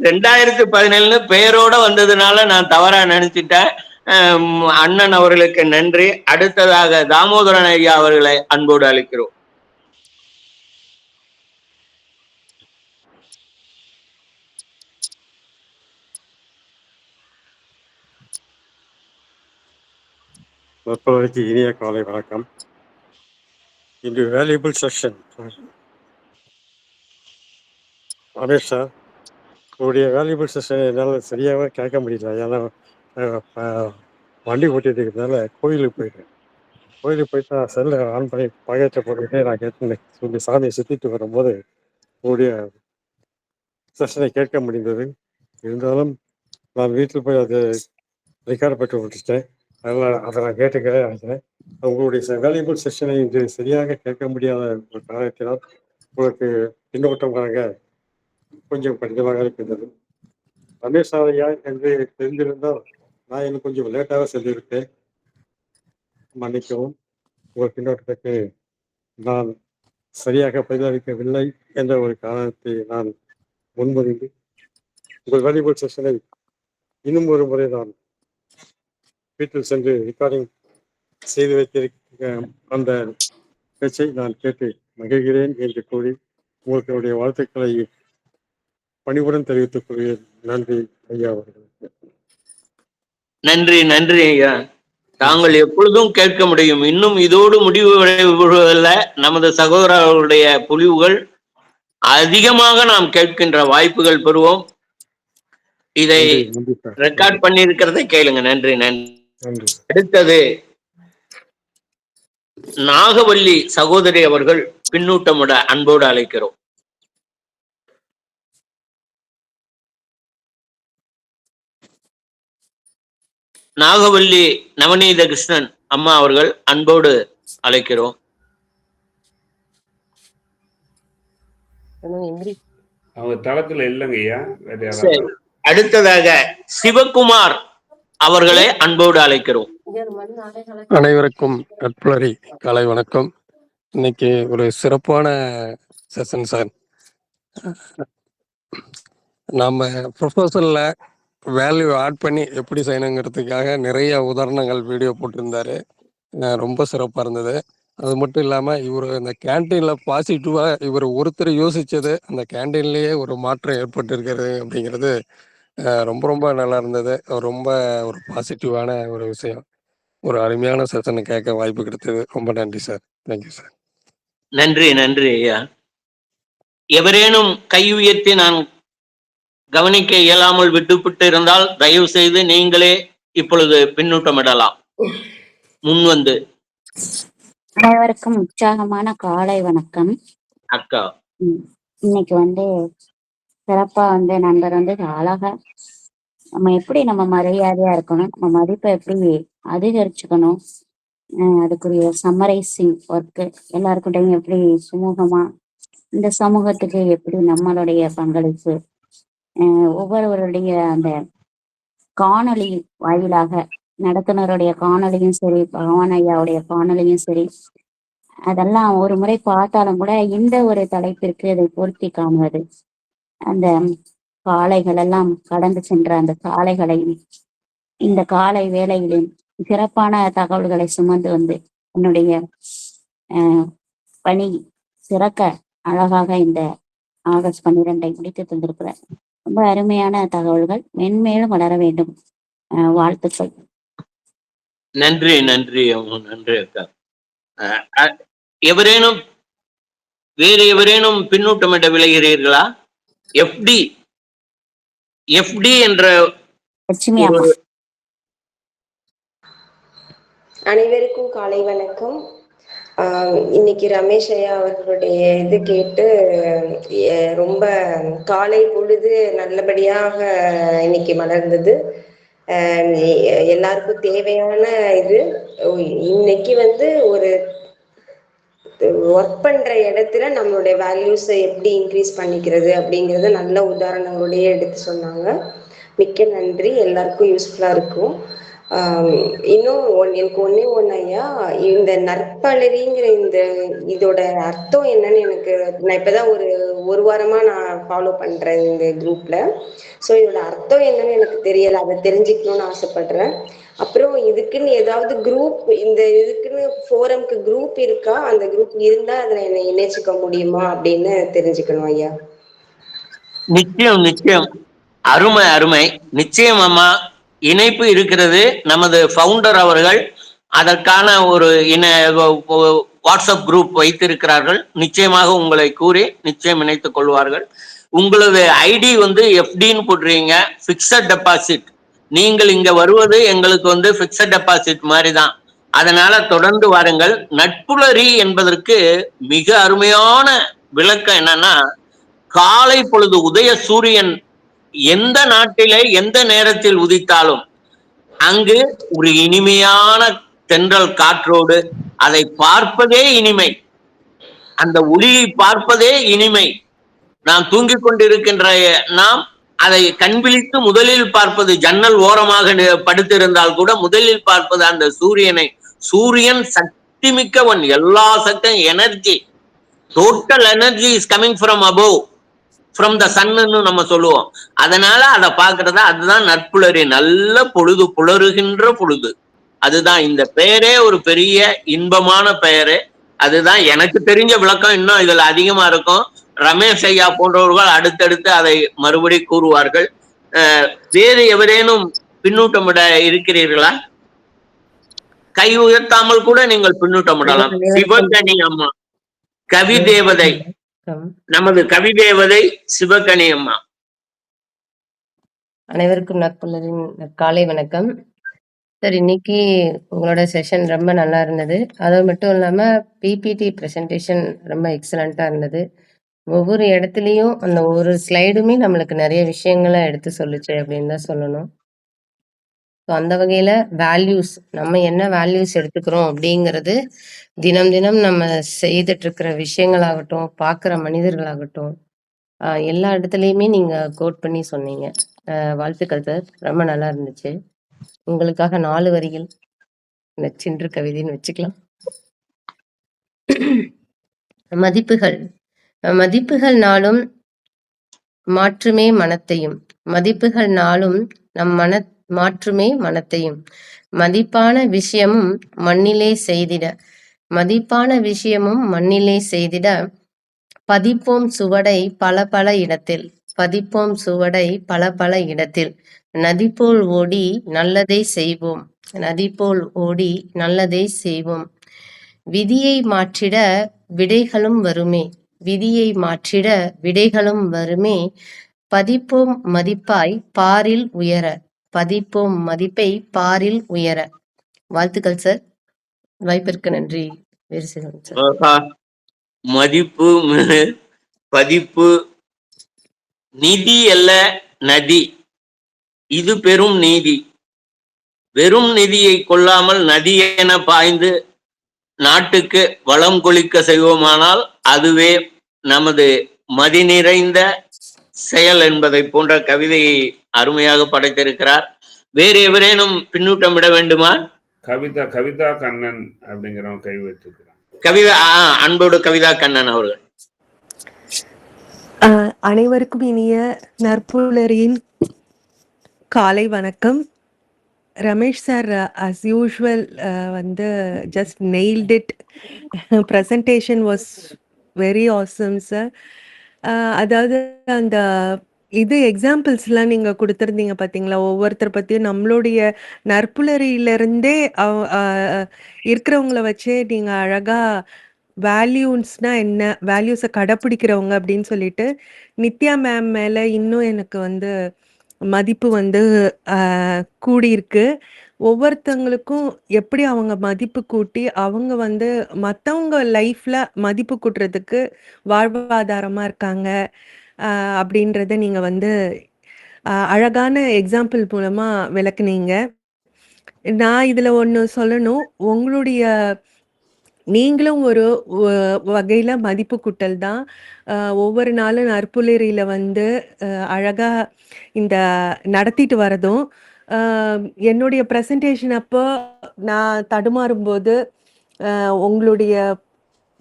2017 பெயரோட வந்ததுனால நான் தவறா நினைச்சிட்டேன். அண்ணன் அவர்களுக்கு நன்றி. அடுத்ததாக தாமோதரன் ஐயா அவர்களை அன்போடு அழைக்கிறோம். நற்புலரிக்கு இனிய காலை வணக்கம். இன்று வேல்யூபிள் செஷன். ரமேஷ் சார், உங்களுடைய வேல்யூபிள் செஷன் என்னால் சரியாகவே கேட்க முடியல. ஏன்னா வண்டி ஓட்டிட்டு இருக்கிறதுனால கோயிலுக்கு போயிட்டு நான் செல்லை ஆன் பண்ணி பகையத்தை போட்டுக்கிட்டே நான் கேட்டேன். சொல்லி சாமியை சுற்றிட்டு வரும்போது உங்களுடைய செஷனை கேட்க முடிந்தது. இருந்தாலும் நான் வீட்டில் போய் அதை ரெக்கார்ட் பண்ணி விட்டுட்டேன். அதனால் அதை நான் கேட்டுக்கவே நினைக்கிறேன். உங்களுடைய வேல்யூபிள் செஷனை இன்று சரியாக கேட்க முடியாத ஒரு காரணத்தினால் உங்களுக்கு பின்னோட்டம் வழங்க கொஞ்சம் கடினமாக இருக்கின்றது. ரமேஷ் ஐயா என்று தெரிந்திருந்தால் நான் இன்னும் கொஞ்சம் லேட்டாக சென்றிருக்கேன், மன்னிக்கவும். உங்கள் பின்னோட்டத்துக்கு நான் சரியாக பதிலளிக்கவில்லை என்ற ஒரு காரணத்தை நான் முன்மொழிந்து உங்கள் வேல்யூபிள் செஷனை இன்னும் ஒரு முறை நான் வீட்டில் சென்று ரெக்கார்டிங் செய்து வைத்திருக்க அந்த பேச்சை நான் கேட்டு மகிழ்கிறேன் என்று கூறி உங்களுக்கு என்னுடைய வாழ்த்துக்களை பணிவுடன் தெரிவித்துக் கொள்கிறேன். நன்றி ஐயா அவர்களுக்கு. நன்றி நன்றி ஐயா. தாங்கள் எப்பொழுதும் கேட்க முடியும். இன்னும் இதோடு முடிவுள்ள நமது சகோதரர்களுடைய பொழிவுகள் அதிகமாக நாம் கேட்கின்ற வாய்ப்புகள் பெறுவோம். இதை ரெக்கார்ட் பண்ணி இருக்கிறத கேளுங்க. நன்றி நன்றி. அடுத்தது நாகவல்லி சகோதரி அவர்கள் பின்னூட்டமுட அன்போடு அழைக்கிறோம். நாகவல்லி நவநீத கிருஷ்ணன் அம்மா அவர்கள் அன்போடு அழைக்கிறோம். அவங்க தளத்துல இல்லைங்க ஐயா, வேற சரி, யாராவது? அடுத்ததாக சிவகுமார் அவர்களை அன்போடு அழைக்கிறோம். அனைவருக்கும் நட்புலரி காலை வணக்கம். இன்னைக்கு ஒரு சிறப்பான செஷன் சார். நம்ம ப்ரொஃபஷனில் வேல்யூ ஆட் பண்ணி எப்படி செய்யணுங்கிறதுக்காக நிறைய உதாரணங்கள் வீடியோ போட்டிருந்தாரு. ரொம்ப சிறப்பாக இருந்தது. அது மட்டும் இல்லாமல் இவர் இந்த கேன்டீனில் பாசிட்டிவாக இவர் ஒருத்தர் யோசித்தது அந்த கேன்டீன்லேயே ஒரு மாற்றம் ஏற்பட்டிருக்கிறது அப்படிங்கிறது ரொம்ப ரொம்ப நல்லா இருந்தது. ரொம்ப ஒரு பாசிட்டிவான ஒரு விஷயம். ஒரு அருமையான செஷனை கேட்க வாய்ப்பு கிடைத்தது. ரொம்ப நன்றி சார். Thank you sir. நன்றி நன்றி ஐயா. எவரேனும் கை உயர்த்தி நான் கவனிக்க இயலாமல் விட்டுவிட்டு இருந்தால் தயவு செய்து நீங்களே இப்பொழுது பின்னூட்டமிடலாம் முன் வந்து. அனைவருக்கும் உற்சாகமான காலை வணக்கம். அக்கா இன்னைக்கு சிறப்பா நண்பர் அழகா நம்ம எப்படி நம்ம மரியாதையா இருக்கணும், நம்ம மதிப்பை எப்படி அதிகரிச்சுக்கணும், அதுக்குரிய சம்மரைசிங் ஒர்க்கு எல்லாருக்கிட்டையும் எப்படி சுமூகமா இந்த சமூகத்துக்கு எப்படி நம்மளுடைய பங்களிப்பு, ஒவ்வொருவருடைய அந்த காணொளி வாயிலாக நடத்துனருடைய காணொலியும் சரி, பகவான் ஐயாவுடைய காணொலியும் சரி, அதெல்லாம் ஒரு முறை பார்த்தாலும் கூட இந்த ஒரு தலைப்பிற்கு அதை பொருத்தி காணுவது, அந்த காளைகள் எல்லாம் கடந்து சென்ற அந்த காளைகளை இந்த காலை வேளையிலும் சிறப்பான தகவல்களை சுமந்து என்னுடைய பணி சிறக்க அழகாக இந்த ஆகஸ்ட் 12 முடித்து தந்திருக்கிறார். ரொம்ப அருமையான தகவல்கள், மென்மேலும் வளர வேண்டும். வாழ்த்துக்கள். நன்றி நன்றி நன்றி அக்கா. எவரேனும் வேறு எவரேனும் பின்னூட்டமிட விளைகிறீர்களா? எஃப்டி என்ற அனைவருக்கும் காலை வணக்கம். இன்னைக்கு ரமேஷ் ஐயா அவர்களுடைய இது கேட்டு ரொம்ப காலை பொழுது நல்லபடியாக இன்னைக்கு மலர்ந்தது. எல்லாருக்கும் தேவையான இது. இன்னைக்கு ஒரு ஒர்க் பண்ற இடத்துல நம்மளுடைய வேல்யூஸை எப்படி இன்க்ரீஸ் பண்ணிக்கிறது அப்படிங்கறத நல்ல உதாரணங்களோடய எடுத்து சொன்னாங்க. மிக்க நன்றி, எல்லாருக்கும் யூஸ்ஃபுல்லா இருக்கும். இன்னும் எனக்கு ஒண்ணு ஐயா, இந்த நற்பலரிங்கிற இதோட அர்த்தம் என்னன்னு நான் இப்பதான் ஒரு வாரமா நான் ஃபாலோ பண்றேன் இந்த குரூப்ல. ஸோ இதோட அர்த்தம் என்னன்னு எனக்கு தெரியல, அதை தெரிஞ்சுக்கணும்னு ஆசைப்படுறேன். அப்புறம் இதுக்குன்னு ஏதாவது குரூப், இந்த இதுக்குன்னு ஃபோரம்க்கு குரூப் இருக்கா? அந்த குரூப் இருந்தா அதுல என்னை இணைச்சிக்க முடியுமா அப்படின்னு தெரிஞ்சுக்கணும் ஐயா. நிச்சயம் நிச்சயம், அருமை அருமை. நிச்சயம் அம்மா, இணைப்பு இருக்கிறது. நமது ஃபவுண்டர் அவர்கள் அதற்கான ஒரு வாட்ஸ்அப் குரூப் வைத்திருக்கிறார்கள். நிச்சயமாக உங்களை கூறி நிச்சயம் இணைத்துக் கொள்வார்கள். உங்களது ஐடி எஃப்டின்னு போடுறீங்க, பிக்சட் டெபாசிட். நீங்கள் இங்க வருவது எங்களுக்கு பிக்சட் டெபாசிட் மாதிரி தான். அதனால தொடர்ந்து வாருங்கள். நட்புலரி என்பதற்கு மிக அருமையான விளக்கம் என்னன்னா, காலை பொழுது உதய சூரியன் எந்த நாட்டிலே எந்த நேரத்தில் உதித்தாலும் அங்கு ஒரு இனிமையான தென்றல் காற்றோடு அதை பார்ப்பதே இனிமை, அந்த ஒளியை பார்ப்பதே இனிமை. நாம் தூங்கிக் கொண்டிருக்கின்ற நாம் அதை கண்விழித்து முதலில் பார்ப்பது, ஜன்னல் ஓரமாக படுத்திருந்தால் கூட முதலில் பார்ப்பது அந்த சூரியனை. சூரியன் சக்தி மிக்கவன், எல்லா சக்தியும் energy, total energy is coming from above, from the சன்னு நம்ம சொல்லுவோம். அதனால அதை பார்க்கறதா, அதுதான் நட்புலரி. நல்ல பொழுது, புலருகின்ற பொழுது. அதுதான் இந்த பெயரே ஒரு பெரிய இன்பமான பெயரு. அதுதான் எனக்கு தெரிஞ்ச விளக்கம். இன்னும் இதுல அதிகமா இருக்கும். ரமேஷ் ஐயா போன்றவர்கள் அடுத்தடுத்து அதை மறுபடி கூறுவார்கள். வேறு எவரேனும் பின்னூட்டமிட இருக்கிறீர்களா? கை உயர்த்தாமல் கூட நீங்கள் பின்னூட்டமிடலாம். சிவகணி அம்மா, கவி தேவதை, நமது கவி தேவதை சிவகணி அம்மா. அனைவருக்கும் நட்புலரின் காலை வணக்கம் சார். இன்னைக்கு உங்களோட செஷன் ரொம்ப நல்லா இருந்தது. அது மட்டும் இல்லாம பிபிடி ப்ரெசன்டேஷன் ரொம்ப எக்ஸலண்டா இருந்தது. ஒவ்வொரு இடத்துலையும் அந்த ஒரு ஸ்லைடுமே நம்மளுக்கு நிறைய விஷயங்களை எடுத்து சொல்லுச்சு அப்படின்னு தான் சொல்லணும். ஸோ அந்த வகையில வேல்யூஸ், நம்ம என்ன வேல்யூஸ் எடுத்துக்கிறோம் அப்படிங்கிறது தினம் தினம் நம்ம செய்துட்டு இருக்கிற விஷயங்களாகட்டும், பார்க்குற மனிதர்களாகட்டும், எல்லா இடத்துலையுமே நீங்கள் கோட் பண்ணி சொன்னீங்க. வாழ்த்துக்கள் சார். ரொம்ப நல்லா இருந்துச்சு. உங்களுக்காக 4 வரிகள் நச்சின்று கவிதைன்னு வச்சுக்கலாம். மதிப்புகள் மதிப்புகள் நாளும் மாற்றுமே மனத்தையும். மதிப்புகள் நாளும் நம் மாற்றுமே மனத்தையும். மதிப்பான விஷயமும் மண்ணிலே செய்திட. மதிப்பான விஷயமும் மண்ணிலே செய்திட பதிப்போம் சுவடை பல பல இடத்தில். பதிப்போம் சுவடை பல பல இடத்தில். நதிபோல் ஓடி நல்லதை செய்வோம். நதிபோல் ஓடி நல்லதை செய்வோம். விதியை மாற்றிட விடைகளும் வருமே. விதியை மாற்றிட விடைகளும் வருமே. பதிப்போம் மதிப்பாய் பாரில் உயர. பதிப்போம் மதிப்பை பாரில் உயர. வாழ்த்துக்கள் சார். வாய்ப்பிற்கு நன்றி. வேறு சிலர் சார். மதிப்பு பதிப்பு நிதி அல்ல நதி, இது பெரும் நீதி. வெறும் நிதியை கொள்ளாமல் நதி என பாய்ந்து நாட்டுக்கு வளம் கொளிக்க செய்வோமானால் அதுவே நமது மதி நிறைந்த செயல் என்பதை போன்ற கவிதையை அருமையாக படைத்திருக்கிறார். வேறு எவரேனும் பின்னூட்டம் விட வேண்டுமா? கவிதா கண்ணன் அப்படிங்கிறவங்க கை வைத்திருக்கிறார். கவிதா அன்போடு கவிதா கண்ணன் அவர்கள். அனைவருக்கும் இனிய நற்புலரின் காலை வணக்கம். ரமேஷ் சார் அஸ் யூஷுவல் வந்து just nailed it. Presentation was very awesome sir. அதாவது அந்த இது எக்ஸாம்பிள்ஸ்லாம் நீங்கள் கொடுத்துருந்தீங்க பார்த்தீங்களா, ஒவ்வொருத்தர் பற்றியும் நம்மளுடைய நற்புலரியிலிருந்தே இருக்கிறவங்கள வச்சே நீங்கள் அழகாக வேல்யூஸ்னா என்ன, வேல்யூஸை கடைப்பிடிக்கிறவங்க அப்படின்னு சொல்லிட்டு நித்யா மேம் மேலே இன்னும் எனக்கு வந்து மதிப்பு வந்து கூடியிருக்கு. ஒவ்வொருத்தவங்களுக்கும் எப்படி அவங்க மதிப்பு கூட்டி அவங்க வந்து மற்றவங்க லைஃப்ல மதிப்பு கூட்டுறதுக்கு வாழ்வாதாரமாக இருக்காங்க அப்படின்றத நீங்கள் வந்து அழகான எக்ஸாம்பிள் மூலமாக விளக்குனீங்க. நான் இதில் ஒன்று சொல்லணும். உங்களுடைய நீங்களும் ஒரு வகையில் மதிப்பு கூட்டல் தான். ஒவ்வொரு நாளும் நற்புலரியில் வந்து அழகாக இந்த நடத்திட்டு வரதும், என்னுடைய ப்ரெசன்டேஷன் அப்போ நான் தடுமாறும்போது உங்களுடைய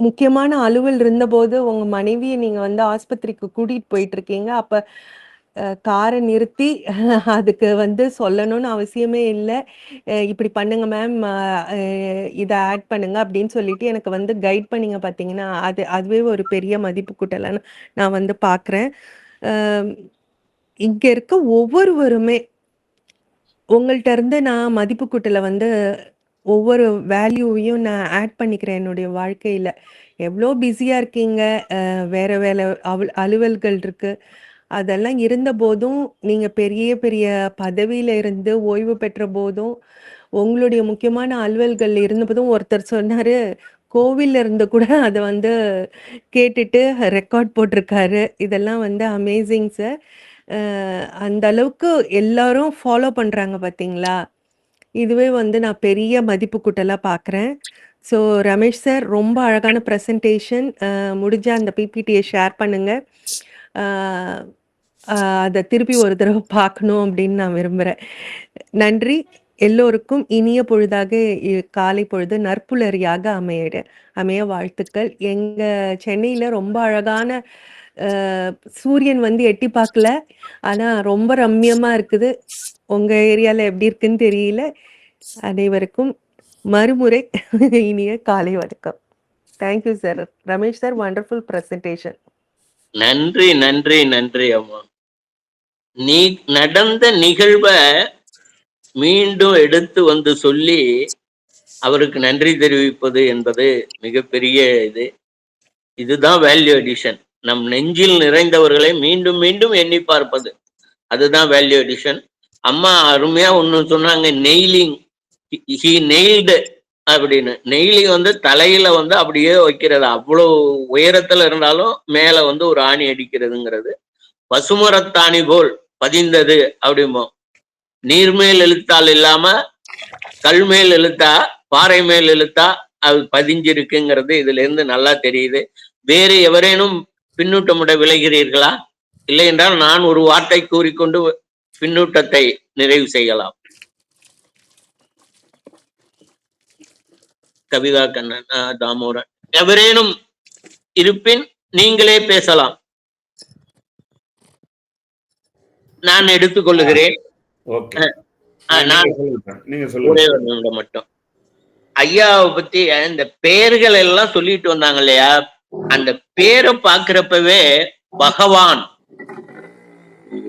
முக்கியமான அலுவல் இருந்தபோது உங்கள் மனைவியை நீங்கள் வந்து ஆஸ்பத்திரிக்கு கூட்டிகிட்டு போயிட்டுருக்கீங்க. அப்போ காரை நிறுத்தி அதுக்கு வந்து சொல்லணும்னு அவசியமே இல்லை, இப்படி பண்ணுங்க மேம், இதை ஆட் பண்ணுங்க அப்படின்னு சொல்லிட்டு எனக்கு வந்து கைட் பண்ணிங்க. பார்த்தீங்கன்னா அதுவே ஒரு பெரிய மதிப்பு கூட்டலான்னு நான் வந்து பார்க்குறேன். இங்கே இருக்க ஒவ்வொருவருமே உங்கள்கிட்ட இருந்து நான் மதிப்பு கூட்டலை வந்து ஒவ்வொரு வேல்யூவையும் நான் ஆட் பண்ணிக்கிறேன் என்னுடைய வாழ்க்கையில். எவ்வளோ பிஸியாக இருக்கீங்க, வேறு வேலை அலுவல்கள் இருக்குது, அதெல்லாம் இருந்த போதும் நீங்கள் பெரிய பெரிய பதவியில் இருந்து ஓய்வு பெற்ற போதும் உங்களுடைய முக்கியமான அலுவல்கள் இருந்தபோதும் ஒருத்தர் சொன்னார், கோவிலில் இருந்து கூட அதை வந்து கேட்டுட்டு ரெக்கார்ட் போட்டிருக்காரு. இதெல்லாம் வந்து அமேசிங் சார். அந்த அளவுக்கு எல்லாரும் ஃபாலோ பண்ணுறாங்க பார்த்தீங்களா, இதுவே வந்து நான் பெரிய மதிப்பு கூட்டலாக பார்க்குறேன். ஸோ ரமேஷ் சார், ரொம்ப அழகான ப்ரெசன்டேஷன். முடிஞ்சால் அந்த பிபிடியை ஷேர் பண்ணுங்கள். அதை திருப்பி ஒரு தடவை பார்க்கணும் அப்படின்னு நான் விரும்புகிறேன். நன்றி. எல்லோருக்கும் இனிய பொழுதாக காலை பொழுது நற்புலரியாக அமைய வாழ்த்துக்கள். எங்கள் சென்னையில் ரொம்ப அழகான சூரியன் வந்து எட்டி பார்க்கல, ஆனால் ரொம்ப ரம்மியமாக இருக்குது. உங்கள் ஏரியாவில் எப்படி இருக்குன்னு தெரியல. அனைவருக்கும் மறுமுறை இனிய காலை வணக்கம். Thank you sir. Ramesh sir, wonderful presentation. நன்றி நன்றி நன்றி அம்மா. நீ நடந்த நிகழ்வை மீண்டும் எடுத்து வந்து சொல்லி அவருக்கு நன்றி தெரிவிப்பது என்பது மிகப்பெரிய இதுதான் வேல்யூ அடிஷன். நம் நெஞ்சில் நிறைந்தவர்களை மீண்டும் மீண்டும் எண்ணி பார்ப்பது, அதுதான் வேல்யூ அடிஷன். அம்மா அருமையா ஒண்ணு சொன்னாங்க, நெய்லிங். ஹி நெய்ல்டு அப்படின்னு. நெய்லிங் வந்து தலையில வந்து அப்படியே வைக்கிறது, அவ்வளவு உயரத்துல இருந்தாலும் மேல வந்து ஒரு ஆணி அடிக்கிறதுங்கிறது. பசுமரத்தாணி போல் பதிந்தது அப்படிம்போம். நீர்மேல் எழுத்தால் இல்லாம கல்மேல் எழுத்தா, பாறை மேல் எழுத்தா அது பதிஞ்சிருக்குங்கிறது இதுல இருந்து நல்லா தெரியுது. வேறு எவரேனும் பின்னூட்டமுட விளைகிறீர்களா? இல்லை என்றால் நான் ஒரு வார்த்தை கூறிக்கொண்டு பின்னூட்டத்தை நிறைவு செய்யலாம். கவிதா கண்ணன், தாமோதரன், எவரேனும் இருப்பின் நீங்களே பேசலாம். நான் எடுத்துக்கொள்ளுகிறேன். ஒரே ஒரு நிமிடம் மட்டும். ஐயாவை பத்தி இந்த பெயர்கள் எல்லாம் சொல்லிட்டு வந்தாங்க இல்லையா, அந்த பேரை பாக்குறப்பவே பகவான்,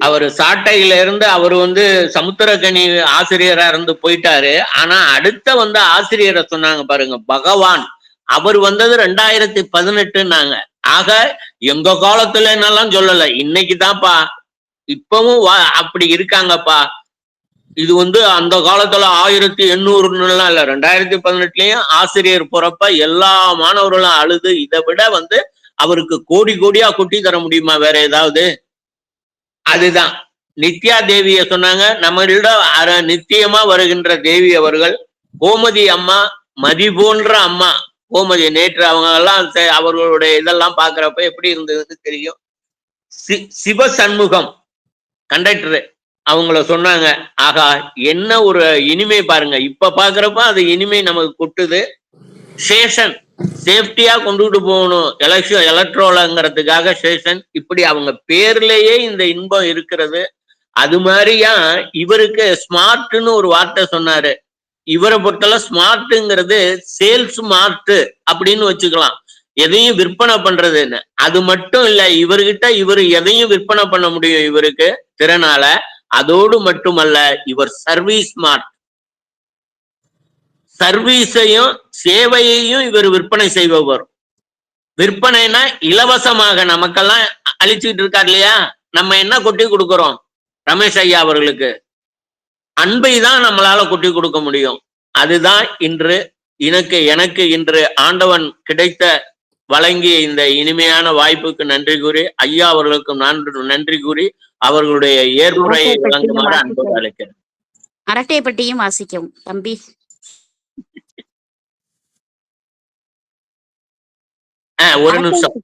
அவர் சாட்டையில இருந்து அவர் சமுத்திரக்கனி ஆசிரியரா இருந்து போயிட்டாரு. ஆனா அடுத்த ஆசிரியரை சொன்னாங்க பாருங்க, பகவான். அவர் வந்தது 2018. ஆக எங்க காலத்துல என்னெல்லாம் சொல்லல, இன்னைக்குதான்ப்பா, இப்பவும் அப்படி இருக்காங்கப்பா. இது அந்த காலத்துல 1800 இல்ல, 2018லயும் ஆசிரியர் போறப்ப எல்லா மாணவர்களும் அழுது, இதை விட அவருக்கு கோடி கோடியா கொட்டி தர முடியுமா வேற ஏதாவது? அதுதான் நித்யா தேவிய சொன்னாங்க. நம்மளிடம் நித்தியமா வருகின்ற தேவி அவர்கள் கோமதி அம்மா, மதி போன்ற அம்மா கோமதி. நேற்று அவங்க எல்லாம் அவர்களுடைய இதெல்லாம் பாக்குறப்ப எப்படி இருந்ததுன்னு தெரியும். சிவ சண்முகம் கண்டக்டர் அவங்கள சொன்னாங்க. ஆகா, என்ன ஒரு இனிமை பாருங்க. இப்ப பாக்குறப்ப அது இனிமை நமக்கு கொட்டுது. சேஷன் சேஃப்டியா கொண்டுட்டு போகணும் எலக்ட்ரோலங்கிறதுக்காக சேஷன். இப்படி அவங்க பேர்லயே இந்த இன்பம் இருக்கிறது. அது மாதிரியா இவருக்கு ஸ்மார்ட்னு ஒரு வார்த்தை சொன்னாரு. இவரை பொறுத்தல ஸ்மார்ட்ங்கிறது சேல்ஸ் ஸ்மார்ட் அப்படின்னு வச்சுக்கலாம். எதையும் விற்பனை பண்றதுன்னு. அது மட்டும் இல்ல, இவர்கிட்ட இவர் எதையும் விற்பனை பண்ண முடியும் இவருக்கு திறனால. அதோடு மட்டுமல்ல, இவர் சர்வீஸ் ஸ்மார்ட். சர்வீஸையும் சேவையையும் இவர் விற்பனை செய்பவர். விற்பனைனா இலவசமாக நமக்கெல்லாம் அழிச்சுட்டு இருக்கார் இல்லையா, நம்ம என்ன கொட்டி கொடுக்கிறோம்? ரமேஷ் ஐயா அவர்களுக்கு அன்பை தான் நம்மளால கொட்டி கொடுக்க முடியும். அதுதான் இன்று எனக்கு இன்று ஆண்டவன் கிடைத்த வழங்கிய இந்த இனிமையான வாய்ப்புக்கு நன்றி கூறி, ஐயா அவர்களுக்கும் நன்றி கூறி அவர்களுடைய ஏற்புரையை வழங்குமாறு அன்போடு அழைக்கிறேன். அரட்டைப்பட்டியும் வாசிக்கவும் தம்பி. ஒரு நிமிஷம்.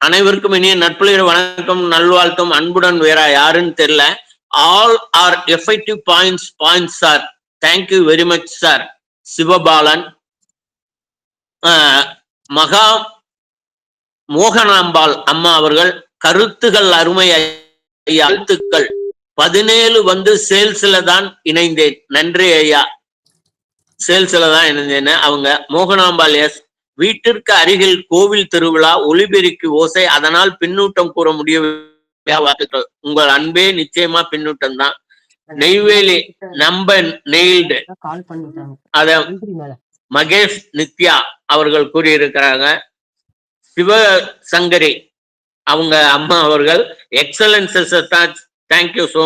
அனைவருக்கும் இனிய நட்புலர் வணக்கம், நல்வாழ்த்தும். அன்புடன் வேற யாருன்னு தெரியல. All are effective points sir. Thank you very much sir. Sivabalan, Maha Mohanambal அம்மா அவர்கள், கருத்துகள் அருமை ஐயா. கருத்துக்கள் 17 சேல்ஸ்ல தான் இணைந்தேன். நன்றி ஐயா, சேல்ஸ்ல தான் இணைந்தேன். அவங்க மோகனாம்பாள் எஸ், வீட்டிற்கு அருகில் கோவில் திருவிழா, ஒலிபெருக்கி ஓசை, அதனால் பின்னூட்டம் கூற முடியவில்லை. உங்கள் அன்பே நிச்சயமா பின்னூட்டம் தான். நெய்வேலி நம்பர் நெய்ல்டு, அத மகேஷ் நித்யா அவர்கள் கூறியிருக்கிறாங்க. சிவசங்கரி அவங்க அம்மா அவர்கள், எக்ஸலன்ஸ். Thank you so